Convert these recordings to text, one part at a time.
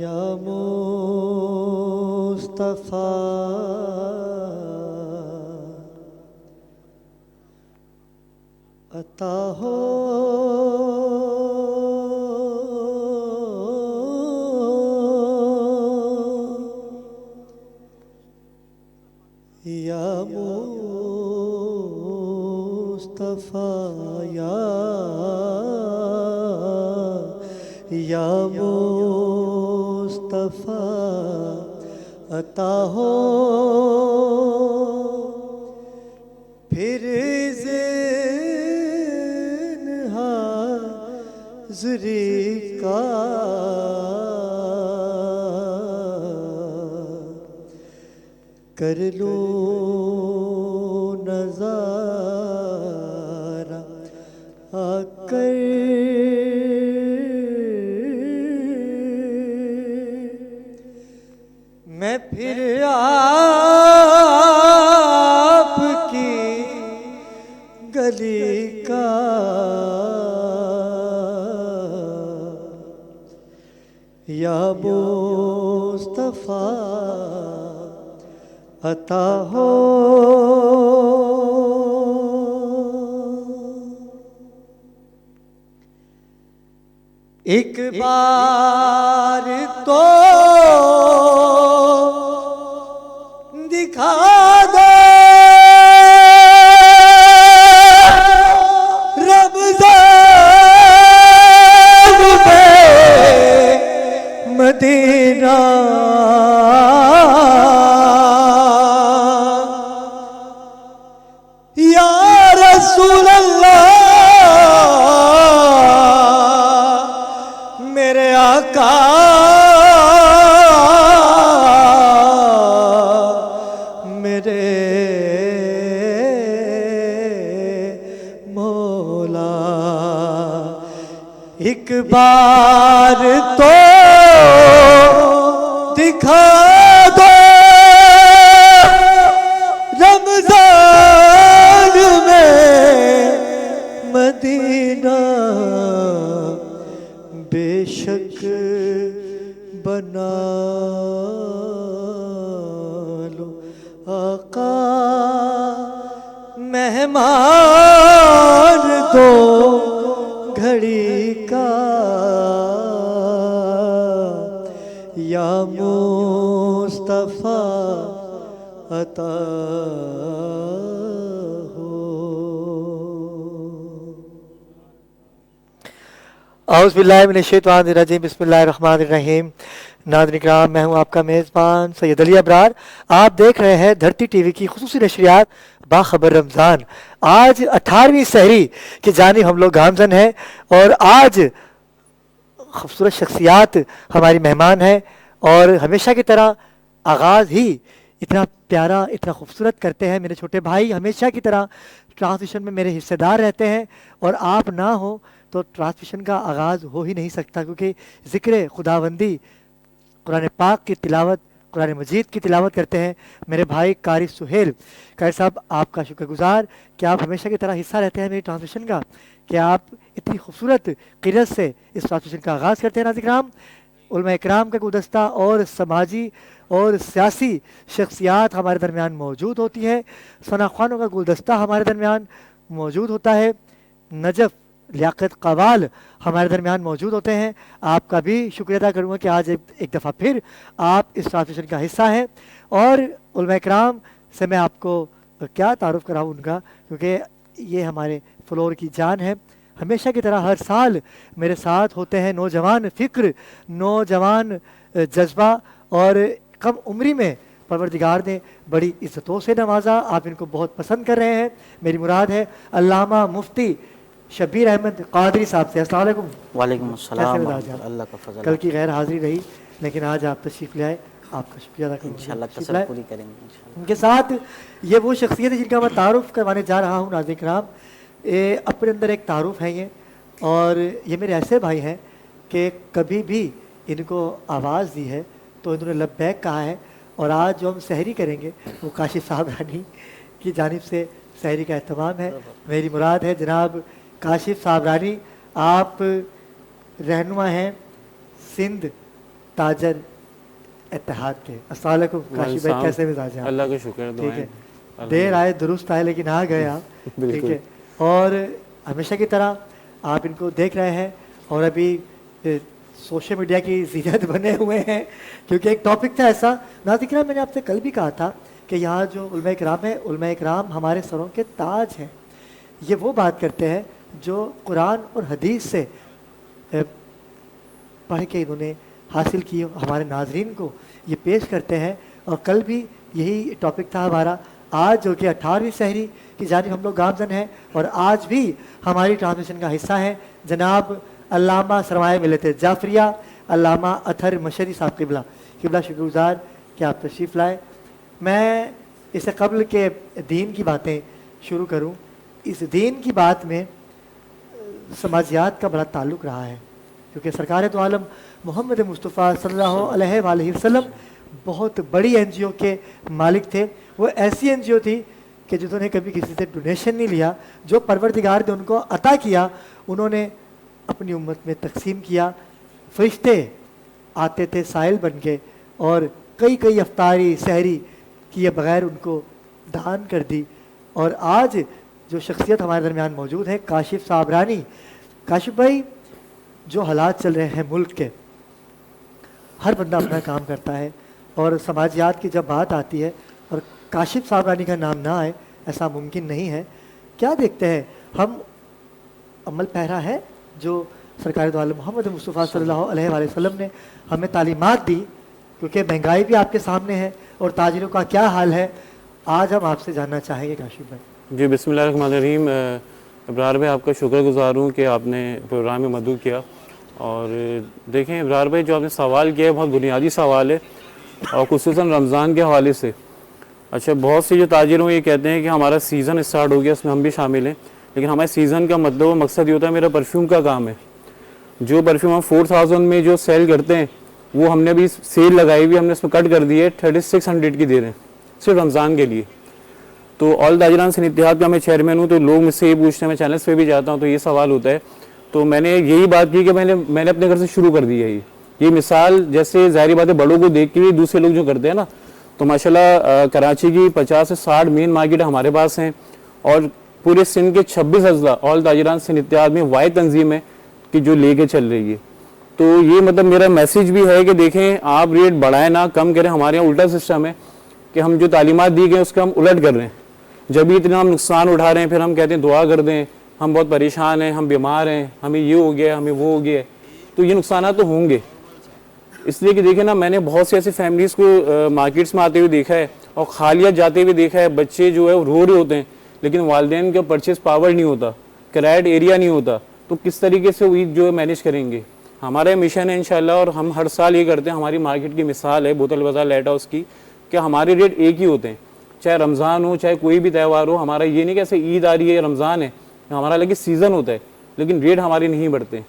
या मुस्तफा अता हो या मुस्तफा या मुस्तफा अता हो फिर हाज़री का कर लो नज़ारा आकर मैं फिर आपकी गली का या मुस्तफा अता हो। एक बार तो दिखा दो रमज़ान में मदीना या रसूल अल्लाह मेरे आका मेरे मौला एक बार तो दिखा दो रमज़ान में मदीना बेशक बना लो आका मेहमान दो घड़ी का या मुस्तफा अता हो। औज़ुबिल्लाहिमिनश्शैतानिर्रजीम बिस्मिल्लाहिर्रहमानिर्रहीम। नाज़रीन किराम, मैं हूं आपका मेज़बान सैयद अली अबरार। आप देख रहे हैं धरती टीवी की खुसूसी नशरियात बाखबर रमज़ान। आज 18वीं सहरी की जानिब हम लोग गामज़न हैं और आज खूबसूरत शख्सियात हमारी मेहमान हैं और हमेशा की तरह आगाज़ ही इतना प्यारा इतना खूबसूरत करते हैं। मेरे छोटे भाई हमेशा की तरह ट्रांसमिशन में मेरे हिस्सेदार रहते हैं और आप ना हो तो ट्रांसमिशन का आगाज़ हो ही नहीं सकता, क्योंकि ज़िक्र खुदाबंदी, कुरान पाक की तिलावत, कुरान मजीद की तिलावत करते हैं मेरे भाई कारी सुहेल। कारी साहब, आपका शुक्रगुजार कि आप हमेशा की तरह हिस्सा रहते हैं मेरी ट्रांसमिशन का, कि आप इतनी खूबसूरत किरत से इस ट्रांसमिशन का आगाज़ करते हैं। नाज़िराम, उलमा इकराम का गुलदस्ता और समाजी और सियासी शख्सियात हमारे दरमियान मौजूद होती है। सना ख्वानों का गुलदस्ता हमारे दरमियान मौजूद होता है। नजफ़ लियाकत कवाल हमारे दरमियान मौजूद होते हैं। आपका भी शुक्रिया अदा करूँगा कि आज एक दफ़ा फिर आप इस ट्रांसमिशन का हिस्सा हैं। और उलमा इकराम से मैं आपको क्या तारुफ़ कराऊँ उनका, क्योंकि ये हमारे फ्लोर की जान है। हमेशा की तरह हर साल मेरे साथ होते हैं नौजवान फ़िक्र, नौजवान जज्बा, और कम उम्री में परवरदिगार ने बड़ी इज़्ज़तों से नवाजा। आप इनको बहुत पसंद कर रहे हैं। मेरी मुराद है अल्लामा मुफ्ती शब्बीर अहमद कादरी साहब से। अस्सलाम वालेकुम। वालेकुम अस्सलाम, कैसे अल्लाह का फजल। कल की गैर हाज़िरी रही, लेकिन आज आप तशरीफ़ ले आए, आपका शुक्रिया अदा करूँगा। इंशाल्लाह कसर पूरी करेंगे इंशाल्लाह। उनके साथ ये वो शख्सियत है जिनका मैं तारुफ़ करवाने जा रहा हूँ। नाज़रीन किराम, अपने अंदर एक तारुफ़ है ये, और ये मेरे ऐसे भाई हैं कि कभी भी इनको आवाज़ दी है तो इन्होंने लब्बैक कहा है। और आज जो हम सहरी करेंगे वो काशिफ साहब रानी की जानिब से सहरी का एहतमाम है। मेरी मुराद है जनाब काशिफ साहब रानी, आप रहनुमा हैं सिंध ताजर इत्तेहाद के। अस्सलाम वालेकुम काशिफ भाई, कैसे मिजाज हैं? अल्लाह का शुक्र, ठीक है, देर आए दुरुस्त आए, लेकिन आ गए आप। ठीक है, और हमेशा की तरह आप इनको देख रहे हैं, और अभी सोशल मीडिया की ज़ीनत बने हुए हैं, क्योंकि एक टॉपिक था ऐसा। नाज़रीन, मैंने आपसे कल भी कहा था कि यहाँ जो उलमा इकराम है, उलमा इकराम हमारे सरों के ताज हैं। ये वो बात करते हैं जो कुरान और हदीस से पढ़ के इन्होंने हासिल की, हमारे नाजरीन को ये पेश करते हैं। और कल भी यही टॉपिक था हमारा। आज जो कि 18वीं सहरी की जानिब हम लोग गामजन हैं, और आज भी हमारी ट्रांसमिशन का हिस्सा है जनाब अल्लामा सरमाए मिलते जाफरिया अल्लामा अथर मशरी साहब किबला। किबला शुक्रगुजार कि आप तशरीफ़ लाए। मैं इससे कबल के दीन की बातें शुरू करूं। इस दीन की बात में समाजियात का बड़ा ताल्लुक़ रहा है, क्योंकि सरकार दो आलम मोहम्मद मुस्तफ़ा सल्लल्लाहु अलैहि वसल्लम बहुत बड़ी NGO के मालिक थे। वो ऐसी NGO थी कि जिन्होंने कभी किसी से डोनेशन नहीं लिया। जो परवरदिगार ने उनको अता किया, उन्होंने अपनी उम्मत में तकसीम किया। फरिश्ते आते थे साइल बन के, और कई कई अफ्तारी सहरी किए बग़ैर उनको दान कर दी। और आज जो शख्सियत हमारे दरमियान मौजूद है, काशिफ साहब रानी। काशिफ भाई, जो हालात चल रहे हैं मुल्क के, हर बंदा अपना काम करता है, और समाजियात की जब बात आती है और काशिफ साहब रानी का नाम ना आए, ऐसा मुमकिन नहीं है। क्या देखते हैं हम, अमल पहरा है जो सरकार दो आलम मोहम्मद मुस्तफ़ा सल्लल्लाहु अलैहि वसल्लम ने हमें तालीमात दी, क्योंकि महंगाई भी आपके सामने है और ताजिरों का क्या हाल है, आज हम आपसे जानना चाहेंगे काशिफ भाई। जी, बिस्मिल्लाहिर्रहमानिर्रहीम। इब्रार भाई, आपका शुक्रगुजार हूँ कि आपने प्रोग्राम में मदद किया। और देखें इब्रार भाई, जो आपने सवाल किया है बहुत बुनियादी सवाल है, और खुसूसन रमज़ान के हवाले से। अच्छा, बहुत से जो ताजिरों ये कहते हैं कि हमारा सीज़न स्टार्ट हो गया, इसमें हम भी शामिल हैं, लेकिन हमारे सीज़न का मतलब और मकसद ये होता है, मेरा परफ्यूम का काम है। जो परफ्यूम हम 4000 में जो सेल करते हैं, वो हमने भी सेल लगाई हुई, हमने इसमें कट कर दी है, 3600 की दे रहे हैं सिर्फ रमज़ान के लिए। तो ऑल ताजिरान सिंध इत्तेहाद का मैं चेयरमैन हूँ, तो लोग मुझसे ये पूछते हैं, मैं चैनल्स पे भी जाता हूँ तो ये सवाल होता है। तो मैंने यही बात की कि मैंने अपने घर से शुरू कर दी है। ये मिसाल, जैसे ज़ाहिर बात है बड़ों को देख के भी दूसरे लोग जो करते हैं ना, तो माशाल्लाह कराची की 50 से 60 मेन मार्केट हमारे पास हैं, और पूरे सिंध के 26 अजला ऑल ताजिरान सिंध इत्तेहाद में वाहिद तंजीम है कि जो लेके चल रही है। तो ये मतलब मेरा मैसेज भी है कि देखें, आप रेट बढ़ाएं ना कम करें। हमारे यहाँ उल्टा सिस्टम है कि हम जो तालीमात दी गई उसका हम उलट कर रहे हैं। जब भी इतना हम नुकसान उठा रहे हैं, फिर हम कहते हैं दुआ कर दें, हम बहुत परेशान हैं, हम बीमार हैं, हमें ये हो गया, हमें वो हो गया। तो ये नुकसान तो होंगे, इसलिए कि देखें ना, मैंने बहुत सी ऐसी फैमिलीज़ को मार्केट्स में आते हुए देखा है और खालियात जाते हुए देखा है। बच्चे जो है वो रो रहे होते हैं, लेकिन वालिदैन का परचेज पावर नहीं होता, किराया एरिया नहीं होता। तो किस तरीके से वो ईद जो है मैनेज करेंगे। हमारा मिशन है इंशाल्लाह, और हम हर साल ये करते हैं। हमारी मार्केट की मिसाल है बोतल बाजार लाइट हाउस की, कि हमारे रेट एक ही होते हैं, चाहे रमज़ान हो चाहे कोई भी त्यौहार हो। हमारा ये नहीं कैसे ईद आ रही है या रमज़ान है, हमारा अलग सीज़न होता है, लेकिन रेट हमारे नहीं बढ़ते।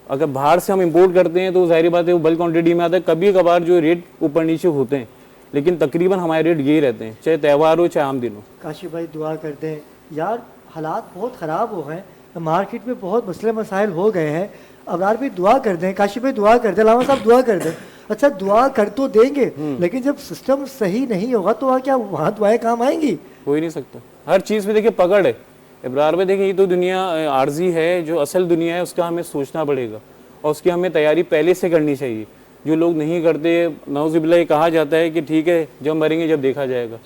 अगर बाहर से हम इंपोर्ट करते हैं तो ज़ाहिर बात है वो बल्क क्वांटिटी में आता है, कभी कभार जो रेट ऊपर नीचे होते हैं, लेकिन तकरीबन हमारे रेट यही रहते हैं, चाहे त्यौहार हो चाहे आम दिन हो। काशिफ भाई दुआ करते हैं यार, हालात बहुत ख़राब हो गए, मार्केट में बहुत मसले मसाइल हो गए हैं। अबरार भी दुआ कर दें, काशिफ भाई दुआ कर दें, लामा साहब दुआ कर दें। अच्छा दुआ कर तो देंगे, लेकिन जब सिस्टम सही नहीं होगा तो क्या वहाँ दुआएं काम आएंगी? हो ही नहीं सकता। हर चीज़ में देखिए पकड़ है इब्रार में। देखिए ये तो दुनिया आर्जी है, जो असल दुनिया है उसका हमें सोचना पड़ेगा और उसकी हमें तैयारी पहले से करनी चाहिए, जो लोग नहीं करते। नौज़ुबिल्लाह ये कहा जाता है कि ठीक है जब मरेंगे जब देखा जाएगा,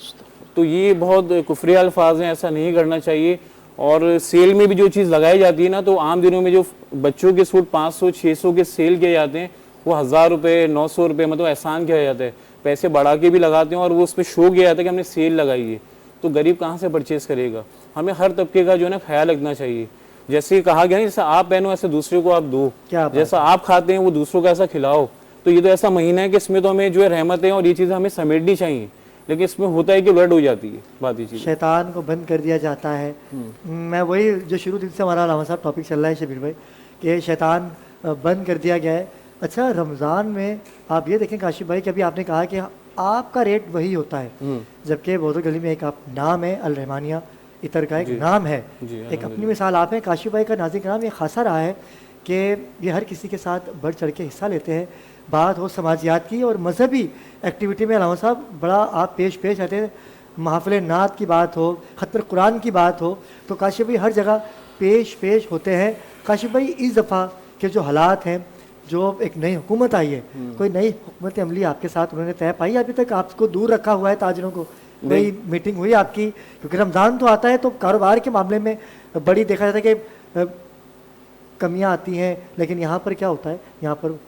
तो ये बहुत कुफरी अल्फाज हैं, ऐसा नहीं करना चाहिए। और सेल में भी जो चीज़ लगाई जाती है ना, तो आम दिनों में जो बच्चों के सूट 500-600 के सेल किए जाते हैं, वो 1000 रुपये 900 रुपये मतलब एहसान किया जाता है, पैसे बढ़ा के भी लगाते हैं और वो उस पर शो किया जाता है कि हमने सेल लगाई है। तो गरीब कहाँ से परचेज़ करेगा? हमें हर तबके का जो है ना ख्याल रखना चाहिए। जैसे कहा गया ना, जैसा आप पहनो ऐसे दूसरे को आप दो, जैसा आप खाते हैं वो दूसरों को ऐसा खिलाओ। तो ये तो ऐसा महीना है कि इसमें तो हमें जो है रहमत है और ये चीज़ें हमें समेटनी चाहिए, लेकिन इसमें होता है कि उलट हो जाती है बात। ये चीज़ शैतान को बंद कर दिया जाता है। मैं वही जो शुरू दिन से हमारा लामा साहब टॉपिक चल रहा है शबीर भाई, कि शैतान बंद कर दिया गया है। अच्छा रमज़ान में आप ये देखें काशिफ भाई कि अभी आपने कहा कि आपका रेट वही होता है, जबकि बहुत गली में एक आप नाम है अल रहमानिया इतर का एक नाम है, एक अपनी मिसाल आप हैं। काशिफ भाई का नाज़िक नाम ये खासा रहा है कि ये हर किसी के साथ बढ़ चढ़ के हिस्सा लेते हैं। बात हो समाजियात की और मजहबी एक्टिविटी में अलामा साहब बड़ा आप पेश आते हैं। महफिल नात की बात हो, खत्म कुरान की बात हो, तो काशिफ भाई हर जगह पेश होते हैं। काशिफ भाई इस दफ़ा के जो हालात हैं, जो एक नई हुकूमत आई है, कोई नई हुकूमत अमली आपके साथ उन्होंने तय पाई? अभी तक आपको दूर रखा हुआ है ताजरों को? कोई मीटिंग हुई आपकी? क्योंकि रमज़ान तो आता है तो कारोबार के मामले में बड़ी देखा जाता है कि कमियां आती हैं, लेकिन यहाँ पर क्या होता है, यहाँ पर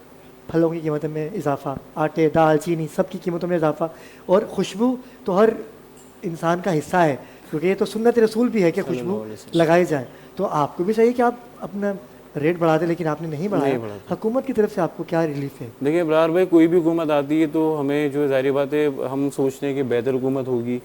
फलों की कीमतों में इजाफा, आटे दाल चीनी सब की कीमतों में इजाफा, और खुशबू तो हर इंसान का हिस्सा है, क्योंकि ये तो सुन्नत रसूल भी है कि खुशबू लगाई जाए। तो आपको भी चाहिए कि आप अपना रेट बढ़ा दें, लेकिन आपने नहीं बढ़ाया। हुकूमत की तरफ से आपको क्या रिलीफ है? देखिए इब्रार भाई, कोई भी हुकूमत आती है तो हमें जो ज़ाहिर बात है हम सोचते हैं कि बेहतर हुकूमत होगी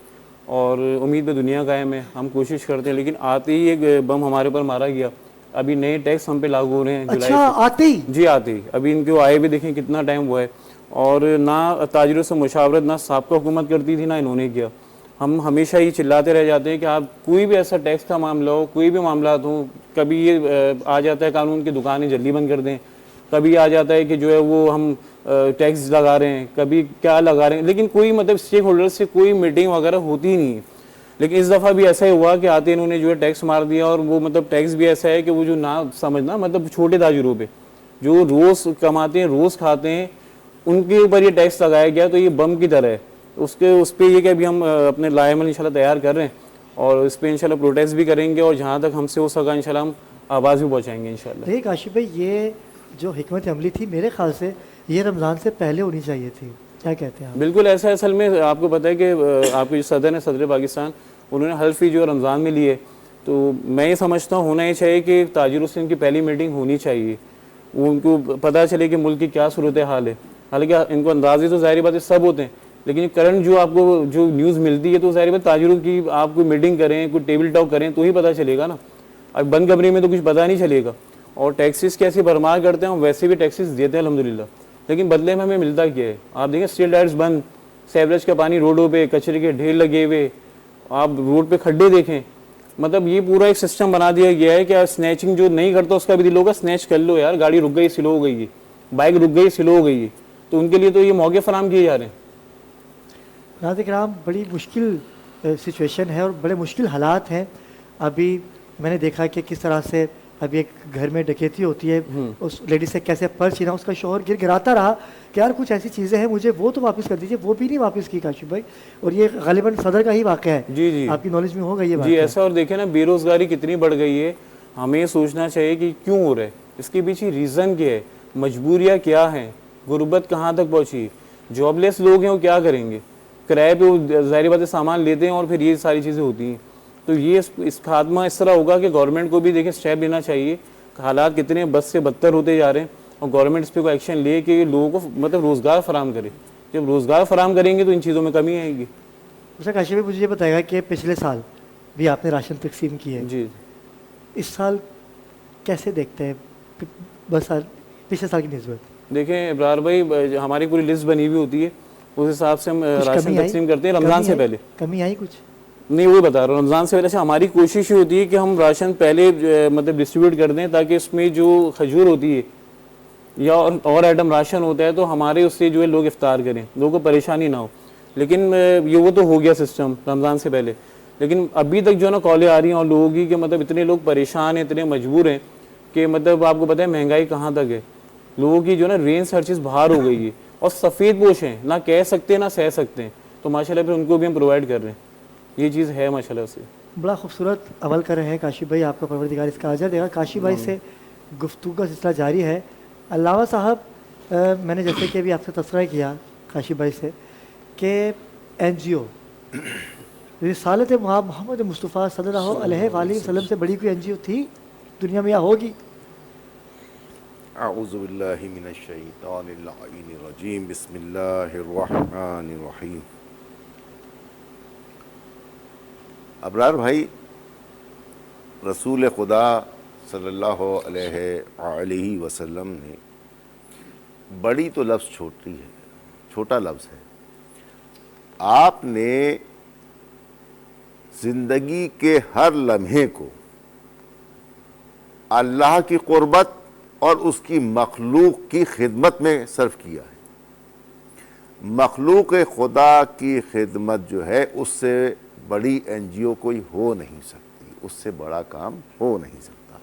और उम्मीद पे दुनिया कायम है, हम कोशिश करते हैं। लेकिन आते ही एक बम हमारे पर मारा गया। अभी नए टैक्स हम पे लागू हो रहे हैं जुलाई से। आते ही? जी आते ही। अभी इनको आए भी देखें कितना टाइम हुआ है, और ना ताजिरों से मुशावरत ना साबका हुकूमत करती थी ना इन्होंने किया। हम हमेशा ही चिल्लाते रह जाते हैं कि आप कोई भी ऐसा टैक्स का मामला हो, कोई भी मामला हो, कभी ये आ जाता है कानून की दुकानें जल्दी बंद कर दें, कभी आ जाता है कि जो है वो हम टैक्स लगा रहे हैं, कभी क्या लगा रहे हैं, लेकिन कोई मतलब स्टेक होल्डर से कोई मीटिंग वगैरह होती ही नहीं है। लेकिन इस दफ़ा भी ऐसा ही हुआ कि आते इन्होंने जो है टैक्स मार दिया, और वो मतलब टैक्स भी ऐसा है कि वो जो ना समझना मतलब छोटे ताजिरों पे जो रोज़ कमाते हैं रोज़ खाते हैं उनके ऊपर ये टैक्स लगाया गया। तो ये बम की तरह है। उस पर ये कि अभी हम अपने लाएमल इंशाल्लाह तैयार कर रहे हैं और इस पर इंशाल्लाह प्रोटेस्ट भी करेंगे, और जहाँ तक हमसे हो सका इंशाल्लाह हम आवाज़ भी पहुँचाएंगे इंशाल्लाह। देखिए काशिफ भाई, ये जो हिकमत अमली थी मेरे ख्याल से ये रमज़ान से पहले होनी चाहिए थी, क्या कहते हैं आप? बिल्कुल ऐसा है। असल में आपको पता है कि आपके जो सदर हैं, सदर पाकिस्तान, उन्होंने हल्फ ही जो रमज़ान में लिए। तो मैं ये समझता हूँ होना ही चाहिए कि ताजिरों से इनकी पहली मीटिंग होनी चाहिए, वो उनको पता चले कि मुल्क की क्या सूरत हाल है। हालांकि इनको अंदाजे तो ज़ाहिर बात है सब होते हैं, लेकिन करंट जो आपको जो न्यूज़ मिलती है तो ज़ाहिर बात ताजिरों की आप कोई मीटिंग करें, कोई टेबल टॉक करें तो ही पता चलेगा ना। अब बंद कमरे में तो कुछ पता नहीं चलेगा। और टैक्सेस कैसे भरमार करते हैं, हम वैसे भी टैक्सेस देते हैं अल्हम्दुलिल्लाह, लेकिन बदले में हमें मिलता क्या है? आप देखें स्ट्रीट लाइट्स बंद, सेवरेज का पानी रोडों पे, कचरे के ढेर लगे हुए, आप रोड पे खड्डे देखें। मतलब ये पूरा एक सिस्टम बना दिया गया है कि स्नैचिंग जो नहीं करता उसका भी दिल होगा स्नैच कर लो यार, गाड़ी रुक गई स्लो हो गई है, बाइक रुक गई स्लो हो गई है, तो उनके लिए तो ये मौके फराम किए जा रहे हैं। नाज़िक राम, बड़ी मुश्किल सिचुएशन है और बड़े मुश्किल हालात हैं। अभी मैंने देखा कि किस तरह से अभी एक घर में डकैती होती है, उस लेडी से कैसे पर्स छीना, उसका शोहर गिराता रहा कि यार कुछ ऐसी चीज़ें हैं मुझे वो तो वापस कर दीजिए, वो भी नहीं वापस की काशिफ भाई। और ये गालिबन सदर का ही वाक़या है। जी जी, आपकी नॉलेज में होगा ये बात? जी ऐसा। और देखें ना बेरोज़गारी कितनी बढ़ गई है, हमें सोचना चाहिए कि क्यों हो रहा है, इसके पीछे रीज़न क्या है, मजबूरियाँ क्या हैं, गुर्बत कहाँ तक पहुँची, जॉबलेस लोग हैं वो क्या करेंगे, किराए पे वो ज़ाहिर बात है सामान लेते हैं और फिर ये सारी चीज़ें होती हैं। तो ये इस खात्मा इस तरह होगा कि गवर्नमेंट को भी देखें स्टेप लेना चाहिए। हालात कितने बद से बदतर होते जा रहे हैं और गवर्नमेंट इस पर कोई एक्शन ले कि लोगों को मतलब रोज़गार फराम करे। जब रोज़गार फराम करेंगे तो इन चीज़ों में कमी आएगी। अच्छा काशिफ भाई, मुझे ये बताएगा कि पिछले साल भी आपने राशन तकसीम की है, जी इस साल कैसे देखते हैं? बस पिछले साल की नस्बत? देखें इब्रार भाई, हमारी पूरी लिस्ट बनी हुई होती है, उस हिसाब से हम कुछ राशन कमी आई? तकसीम करते हैं रमज़ान कमी से आई? पहले। कमी आई कुछ? नहीं, वो बता रहा हूँ, रमज़ान से पहले से हमारी कोशिश ये होती है कि हम राशन पहले मतलब डिस्ट्रीब्यूट कर दें, ताकि उसमें जो खजूर होती है या और आइटम राशन होता है तो हमारे उससे जो है लोग इफ्तार करें, लोगों को परेशानी ना हो। लेकिन ये वो तो हो गया सिस्टम रमज़ान से पहले, लेकिन अभी तक जो है ना कॉलें आ रही हैं और लोगों की कि मतलब इतने लोग परेशान हैं, इतने मजबूर हैं कि मतलब आपको पता है महंगाई कहाँ तक है, लोगों की जो है ना रेंज हर चीज़ बाहर हो गई है, और सफ़ेद पोश हैं, ना कह सकते ना सह सकते हैं, तो माशाल्लाह फिर उनको भी हम प्रोवाइड कर रहे हैं। ये चीज़ है माशाल्लाह से। बड़ा खूबसूरत अमल कर रहे हैं काशी भाई, आपका परवरदिगार इसका अजर देगा। काशी भाई से गुफ्तगू का सिलसिला जारी है। अल्लामा साहब, मैंने जैसे कि अभी आपसे तस्करा किया काशी भाई से कि NGO रिसालत मोहम्मद मुस्तफ़ा सल्लल्लाहु अलैहि वसल्लम से बड़ी कोई NGO थी दुनिया में या होगी? अऊज़ु बिल्लाहि मिनश शैतानिर रजीम, बिस्मिल्लाहिर रहमानिर रहीम। अबरार भाई, रसूल खुदा सल्लल्लाहु अलैहि वसल्लम ने, बड़ी तो लफ्ज़ छोटी है, छोटा लफ्ज़ है, आपने ज़िंदगी के हर लम्हे को अल्लाह की क़ुर्बत और उसकी मखलूक की खिदमत में सर्फ किया है। मखलूक खुदा की खिदमत जो है उससे बड़ी NGO कोई हो नहीं सकती, उससे बड़ा काम हो नहीं सकता।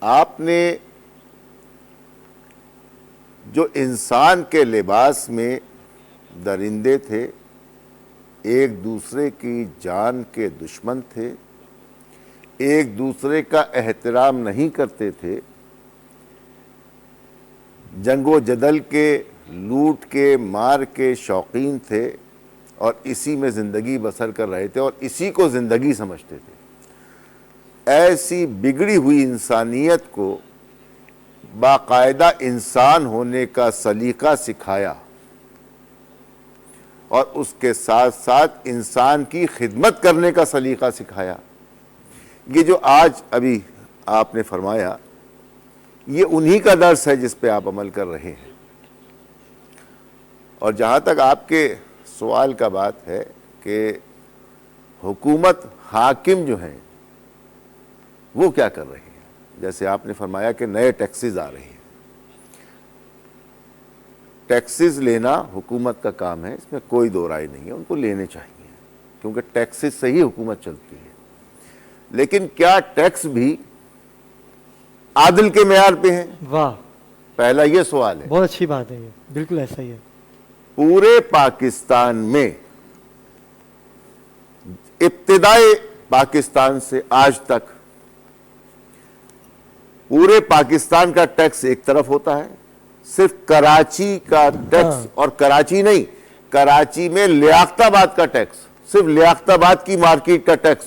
आपने जो इंसान के लिबास में दरिंदे थे, एक दूसरे की जान के दुश्मन थे, एक दूसरे का एहतराम नहीं करते थे, जंगो जदल के, लूट के, मार के शौकीन थे, और इसी में ज़िंदगी बसर कर रहे थे और इसी को ज़िंदगी समझते थे। ऐसी बिगड़ी हुई इंसानियत को बाकायदा इंसान होने का सलीका सिखाया और उसके साथ साथ इंसान की खिदमत करने का सलीका सिखाया। ये जो आज अभी आपने फरमाया, ये उन्हीं का दर्स है जिस पे आप अमल कर रहे हैं। और जहाँ तक आपके सवाल का बात है कि हुकूमत, हाकिम जो हैं वो क्या कर रहे हैं, जैसे आपने फरमाया कि नए टैक्सेस आ रहे हैं। टैक्सेस लेना हुकूमत का काम है, इसमें कोई दो राय नहीं है, उनको लेने चाहिए, क्योंकि टैक्सेस से ही हुकूमत चलती है। लेकिन क्या टैक्स भी आदिल के मेयार पे हैं? वाह, पहला ये सवाल है। बहुत अच्छी बात है, ये बिल्कुल ऐसा ही है। पूरे पाकिस्तान में इब्तिदाए पाकिस्तान से आज तक पूरे पाकिस्तान का टैक्स एक तरफ होता है, सिर्फ कराची का टैक्स, और कराची नहीं, कराची में लियाकताबाद का टैक्स, सिर्फ लियाकताबाद की मार्केट का टैक्स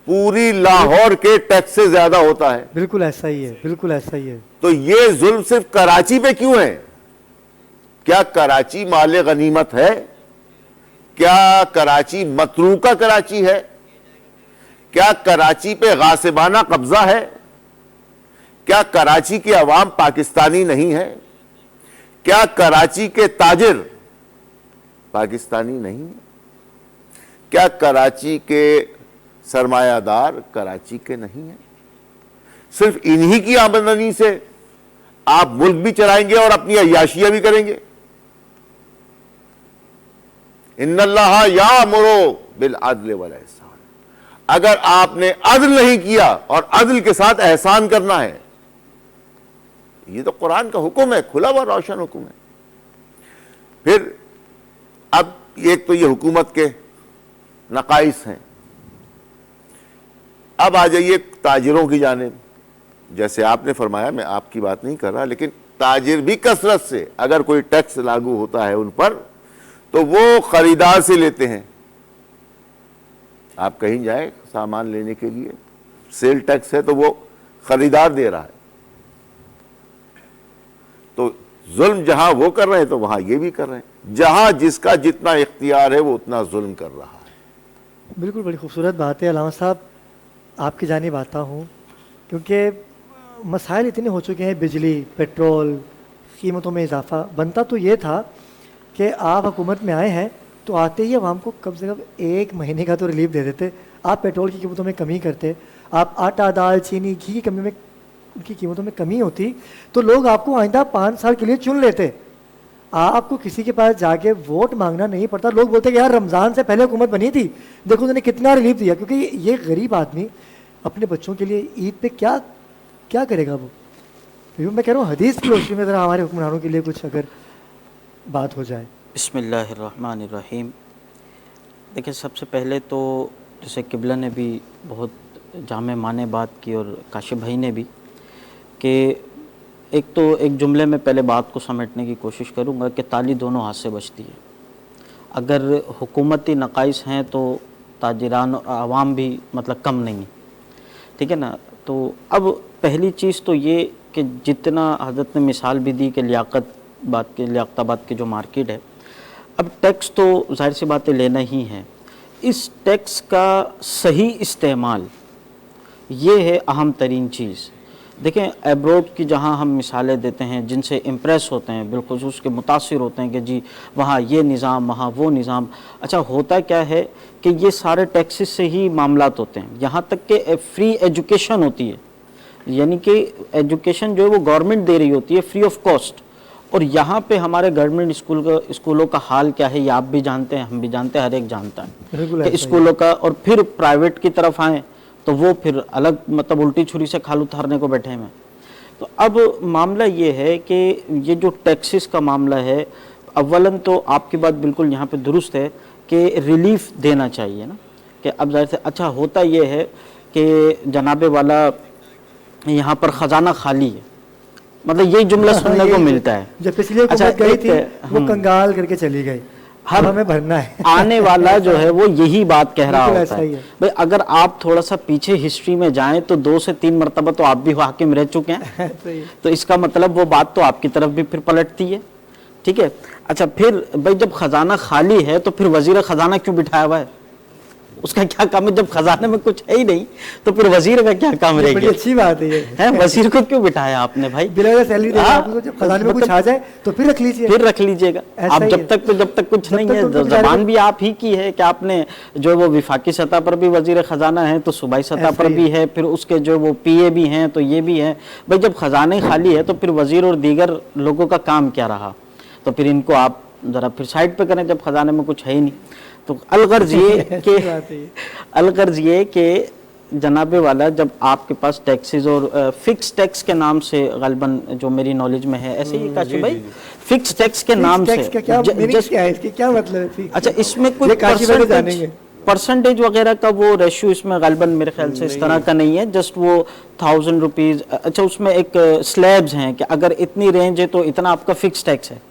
पूरी लाहौर के टैक्स से ज्यादा होता है। बिल्कुल ऐसा ही है, बिल्कुल ऐसा ही है। तो ये जुल्म सिर्फ कराची पे क्यों है? क्या कराची माले गनीमत है? क्या कराची मतरूका कराची है? क्या कराची पे गासिबाना कब्जा है? क्या कराची के अवाम पाकिस्तानी नहीं है? क्या कराची के ताजिर पाकिस्तानी नहीं है? क्या कराची के सरमायादार कराची के नहीं है? सिर्फ इन्हीं की आमदनी से आप मुल्क भी चलाएंगे और अपनी अय्याशियां भी करेंगे। इन्नल्लाह यामुरु बिल अदल वल इहसान। अगर आपने अदल नहीं किया, और अदल के साथ एहसान करना है, ये तो कुरान का हुक्म है, खुला हुआ रोशन हुक्म है। फिर अब एक तो ये हुकूमत के नकाइस हैं। अब आ जाइए ताजिरों की जानिब। जैसे आपने फरमाया, मैं आपकी बात नहीं कर रहा, लेकिन ताजिर भी कसरत से, अगर कोई टैक्स लागू होता है उन पर, तो वो खरीदार से लेते हैं। आप कहीं जाए सामान लेने के लिए, सेल टैक्स है तो वो खरीदार दे रहा है। तो जुल्म जहां वो कर रहे हैं तो वहां ये भी कर रहे हैं। जहां जिसका जितना इख्तियार है वो उतना जुल्म कर रहा है। बिल्कुल, बड़ी खूबसूरत बात है। अल्लामा साहब, आपकी जानिब आता हूँ, क्योंकि मसाइल इतने हो चुके हैं, बिजली, पेट्रोल, कीमतों में इजाफा। बनता तो ये था कि आप हुकूमत में आए हैं तो आते ही आवाम को कम से कम 1 महीने का तो रिलीफ दे देते। आप पेट्रोल की कीमतों में कमी करते, आप आटा, दाल, चीनी, घी की कमी में, उनकी कीमतों में कमी होती तो लोग आपको आइंदा 5 साल के लिए चुन लेते। आपको किसी के पास जाके वोट मांगना नहीं पड़ता। लोग बोलते कि यार रमज़ान से पहले हुकूमत बनी थी, देखो उन्होंने कितना रिलीफ दिया। क्योंकि ये गरीब आदमी अपने बच्चों के लिए ईद पे क्या क्या करेगा वो। तो मैं कह रहा हूँ हदीस की रोशनी में ज़रा हमारे हुक्मरानों के लिए कुछ अगर बात हो जाए। बिस्मिल्लाहिर्रहमानिर्रहीम। देखिए, सबसे पहले तो जैसे किबला ने भी बहुत जामे माने बात की और काशिफ भाई ने भी, कि एक जुमले में पहले बात को समेटने की कोशिश करूँगा कि ताली दोनों हाथ से बजती है। अगर हुकूमती नकाइस हैं तो ताजिरान और आवाम भी मतलब कम नहीं है, ठीक है ना। तो अब पहली चीज़ तो ये कि जितना हज़रत ने मिसाल भी दी कि लियाकताबाद की जो मार्केट है, अब टैक्स तो जाहिर सी बातें लेना ही है। इस टैक्स का सही इस्तेमाल ये है अहम तरीन चीज़। देखें, एब्रोड की जहाँ हम मिसालें देते हैं, जिनसे इम्प्रेस होते हैं, बिलखुसूस के मुतासिर होते हैं कि जी वहाँ ये निज़ाम, वहाँ वो निज़ाम। अच्छा, होता क्या है कि ये सारे टैक्सेस से ही मामलात होते हैं। यहाँ तक कि फ्री एजुकेशन होती है, यानी कि एजुकेशन जो है वो गवर्नमेंट दे रही होती है फ्री ऑफ कॉस्ट। और यहाँ पे हमारे गवर्नमेंट स्कूलों का हाल क्या है ये आप भी जानते हैं, हम भी जानते हैं, हर एक जानता है कि स्कूलों का। और फिर प्राइवेट की तरफ आएँ तो वो फिर अलग मतलब उल्टी छुरी से खाल उतारने को बैठे हैं। तो अब मामला ये है कि ये जो टैक्सेस का मामला है, अव्वलन तो आपकी बात बिल्कुल यहाँ पे दुरुस्त है कि रिलीफ देना चाहिए ना, कि अब जाहिर से अच्छा होता ये है कि जनाबे वाला यहाँ पर ख़जाना खाली है, मतलब यही जुमला सुनने को मिलता है। जब पिछली हुकूमत गई थी वो कंगाल करके चली गई, हर हमें भरना है। आने वाला जो है वो यही बात कह रहा होता है। भाई अगर आप थोड़ा सा पीछे हिस्ट्री में जाएं तो 2 से 3 मरतबा तो आप भी हाकिम रह चुके हैं तो इसका मतलब वो बात तो आपकी तरफ भी फिर पलटती है, ठीक है। अच्छा, फिर भाई जब खजाना खाली है तो फिर वजीर खजाना क्यों बिठाया हुआ है? उसका क्या काम है? जब खजाने में कुछ है ही नहीं तो फिर वजीर का क्या काम रहेगा? अच्छी बात है, वजीर को क्यों बिठाया आपने भाई? बिना सैलरी देगा आपको, जब खजाने में कुछ आ जाए तो फिर रख लीजिए, फिर रख लीजिएगा आप। जब तक कुछ नहीं है, जबान भी आप ही की है कि आपने जो वो विफाकी सतह पर भी वजीर खजाना है तो सूबाई सतह पर भी है, फिर उसके जो वो पीए भी हैं तो ये भी है। भाई जब खजाने खाली है तो फिर वजीर और दीगर लोगों का काम क्या रहा? तो फिर इनको आप जरा फिर साइड पे करें जब खजाने में कुछ है ही नहीं। तो अलगर्ज ये कि जनाबे वाला जब आपके पास टैक्सेस और फिक्स टैक्स के नाम से गलबन जो मेरी नॉलेज में है ऐसे ही काशिफ भाई, फिक्स टैक्स के नाम से क्या मतलब है? अच्छा, इसमें कोई परसेंटेज वगैरह का वो रेशियो इसमें गलबन मेरे ख्याल से इस तरह का नहीं है, जस्ट वो 1000 रुपीज़। अच्छा, उसमें एक स्लैब्स हैं कि अगर इतनी रेंज है तो इतना आपका फिक्स टैक्स है।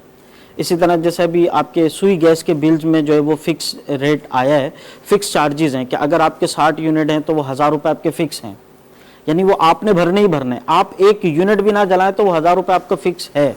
इसी तरह जैसे अभी आपके सुई गैस के बिल्स में जो है वो फिक्स रेट आया है, फिक्स चार्जेस हैं कि अगर आपके 60 यूनिट हैं तो वो 1000 रुपये आपके फिक्स हैं, यानी वो आपने भरने ही भरने। आप 1 यूनिट भी ना जलाएं तो वो 1000 रुपये आपका फिक्स है।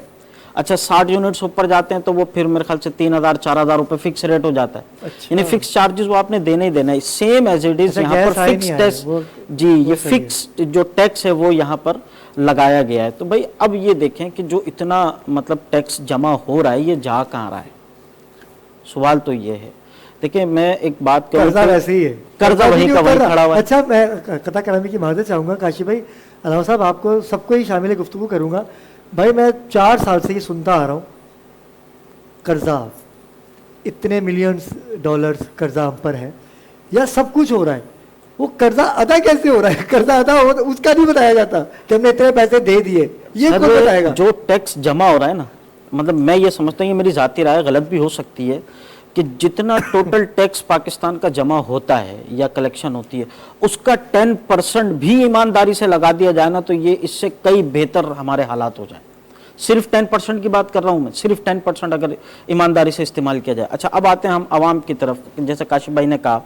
अच्छा, 60 यूनिट्स ऊपर जाते हैं तो वो फिर मेरे ख्याल से 3000 4000 रुपये फिक्स रेट हो जाता है। अच्छा। यानी फिक्स चार्जेस वो आपने देना ही देना है, सेम एज इट इज। यहाँ पर फिक्स टैक्स जी, ये फिक्स जो टैक्स है वो यहाँ पर लगाया गया है। तो भाई अब ये देखें कि जो इतना मतलब टैक्स जमा हो रहा है ये जा कहाँ रहा है? सवाल तो ये है। देखिए, मैं एक बात करूं, कर्जा वैसे ही है, कर्जा वही का वही खड़ा हुआ है। अच्छा, मैं कथा कराने की माजरत चाहूँगा काशिफ भाई, अलावा साहब आपको सबको ही शामिल गुफ्तगू करूँगा। भाई मैं 4 साल से ये सुनता आ रहा हूँ, कर्जा इतने मिलियंस डॉलर्स कर्जा हम पर है या सब कुछ हो रहा है। वो कर्जा अदा कैसे हो रहा है? कर्जा अदा हो उसका नहीं बताया जाता कि हमने इतने पैसे दे दिए, ये कौन बताएगा? जो टैक्स जमा हो रहा है ना, मतलब मैं ये समझता हूँ, ये मेरी जाती राय गलत भी हो सकती है, कि जितना टोटल टैक्स पाकिस्तान का जमा होता है या कलेक्शन होती है उसका 10% भी ईमानदारी से लगा दिया जाए ना तो ये इससे कई बेहतर हमारे हालात हो जाए। सिर्फ 10% की बात कर रहा हूँ मैं, सिर्फ 10% अगर ईमानदारी से इस्तेमाल किया जाए। अच्छा, अब आते हैं हम आवाम की तरफ। जैसे काशिफ भाई ने कहा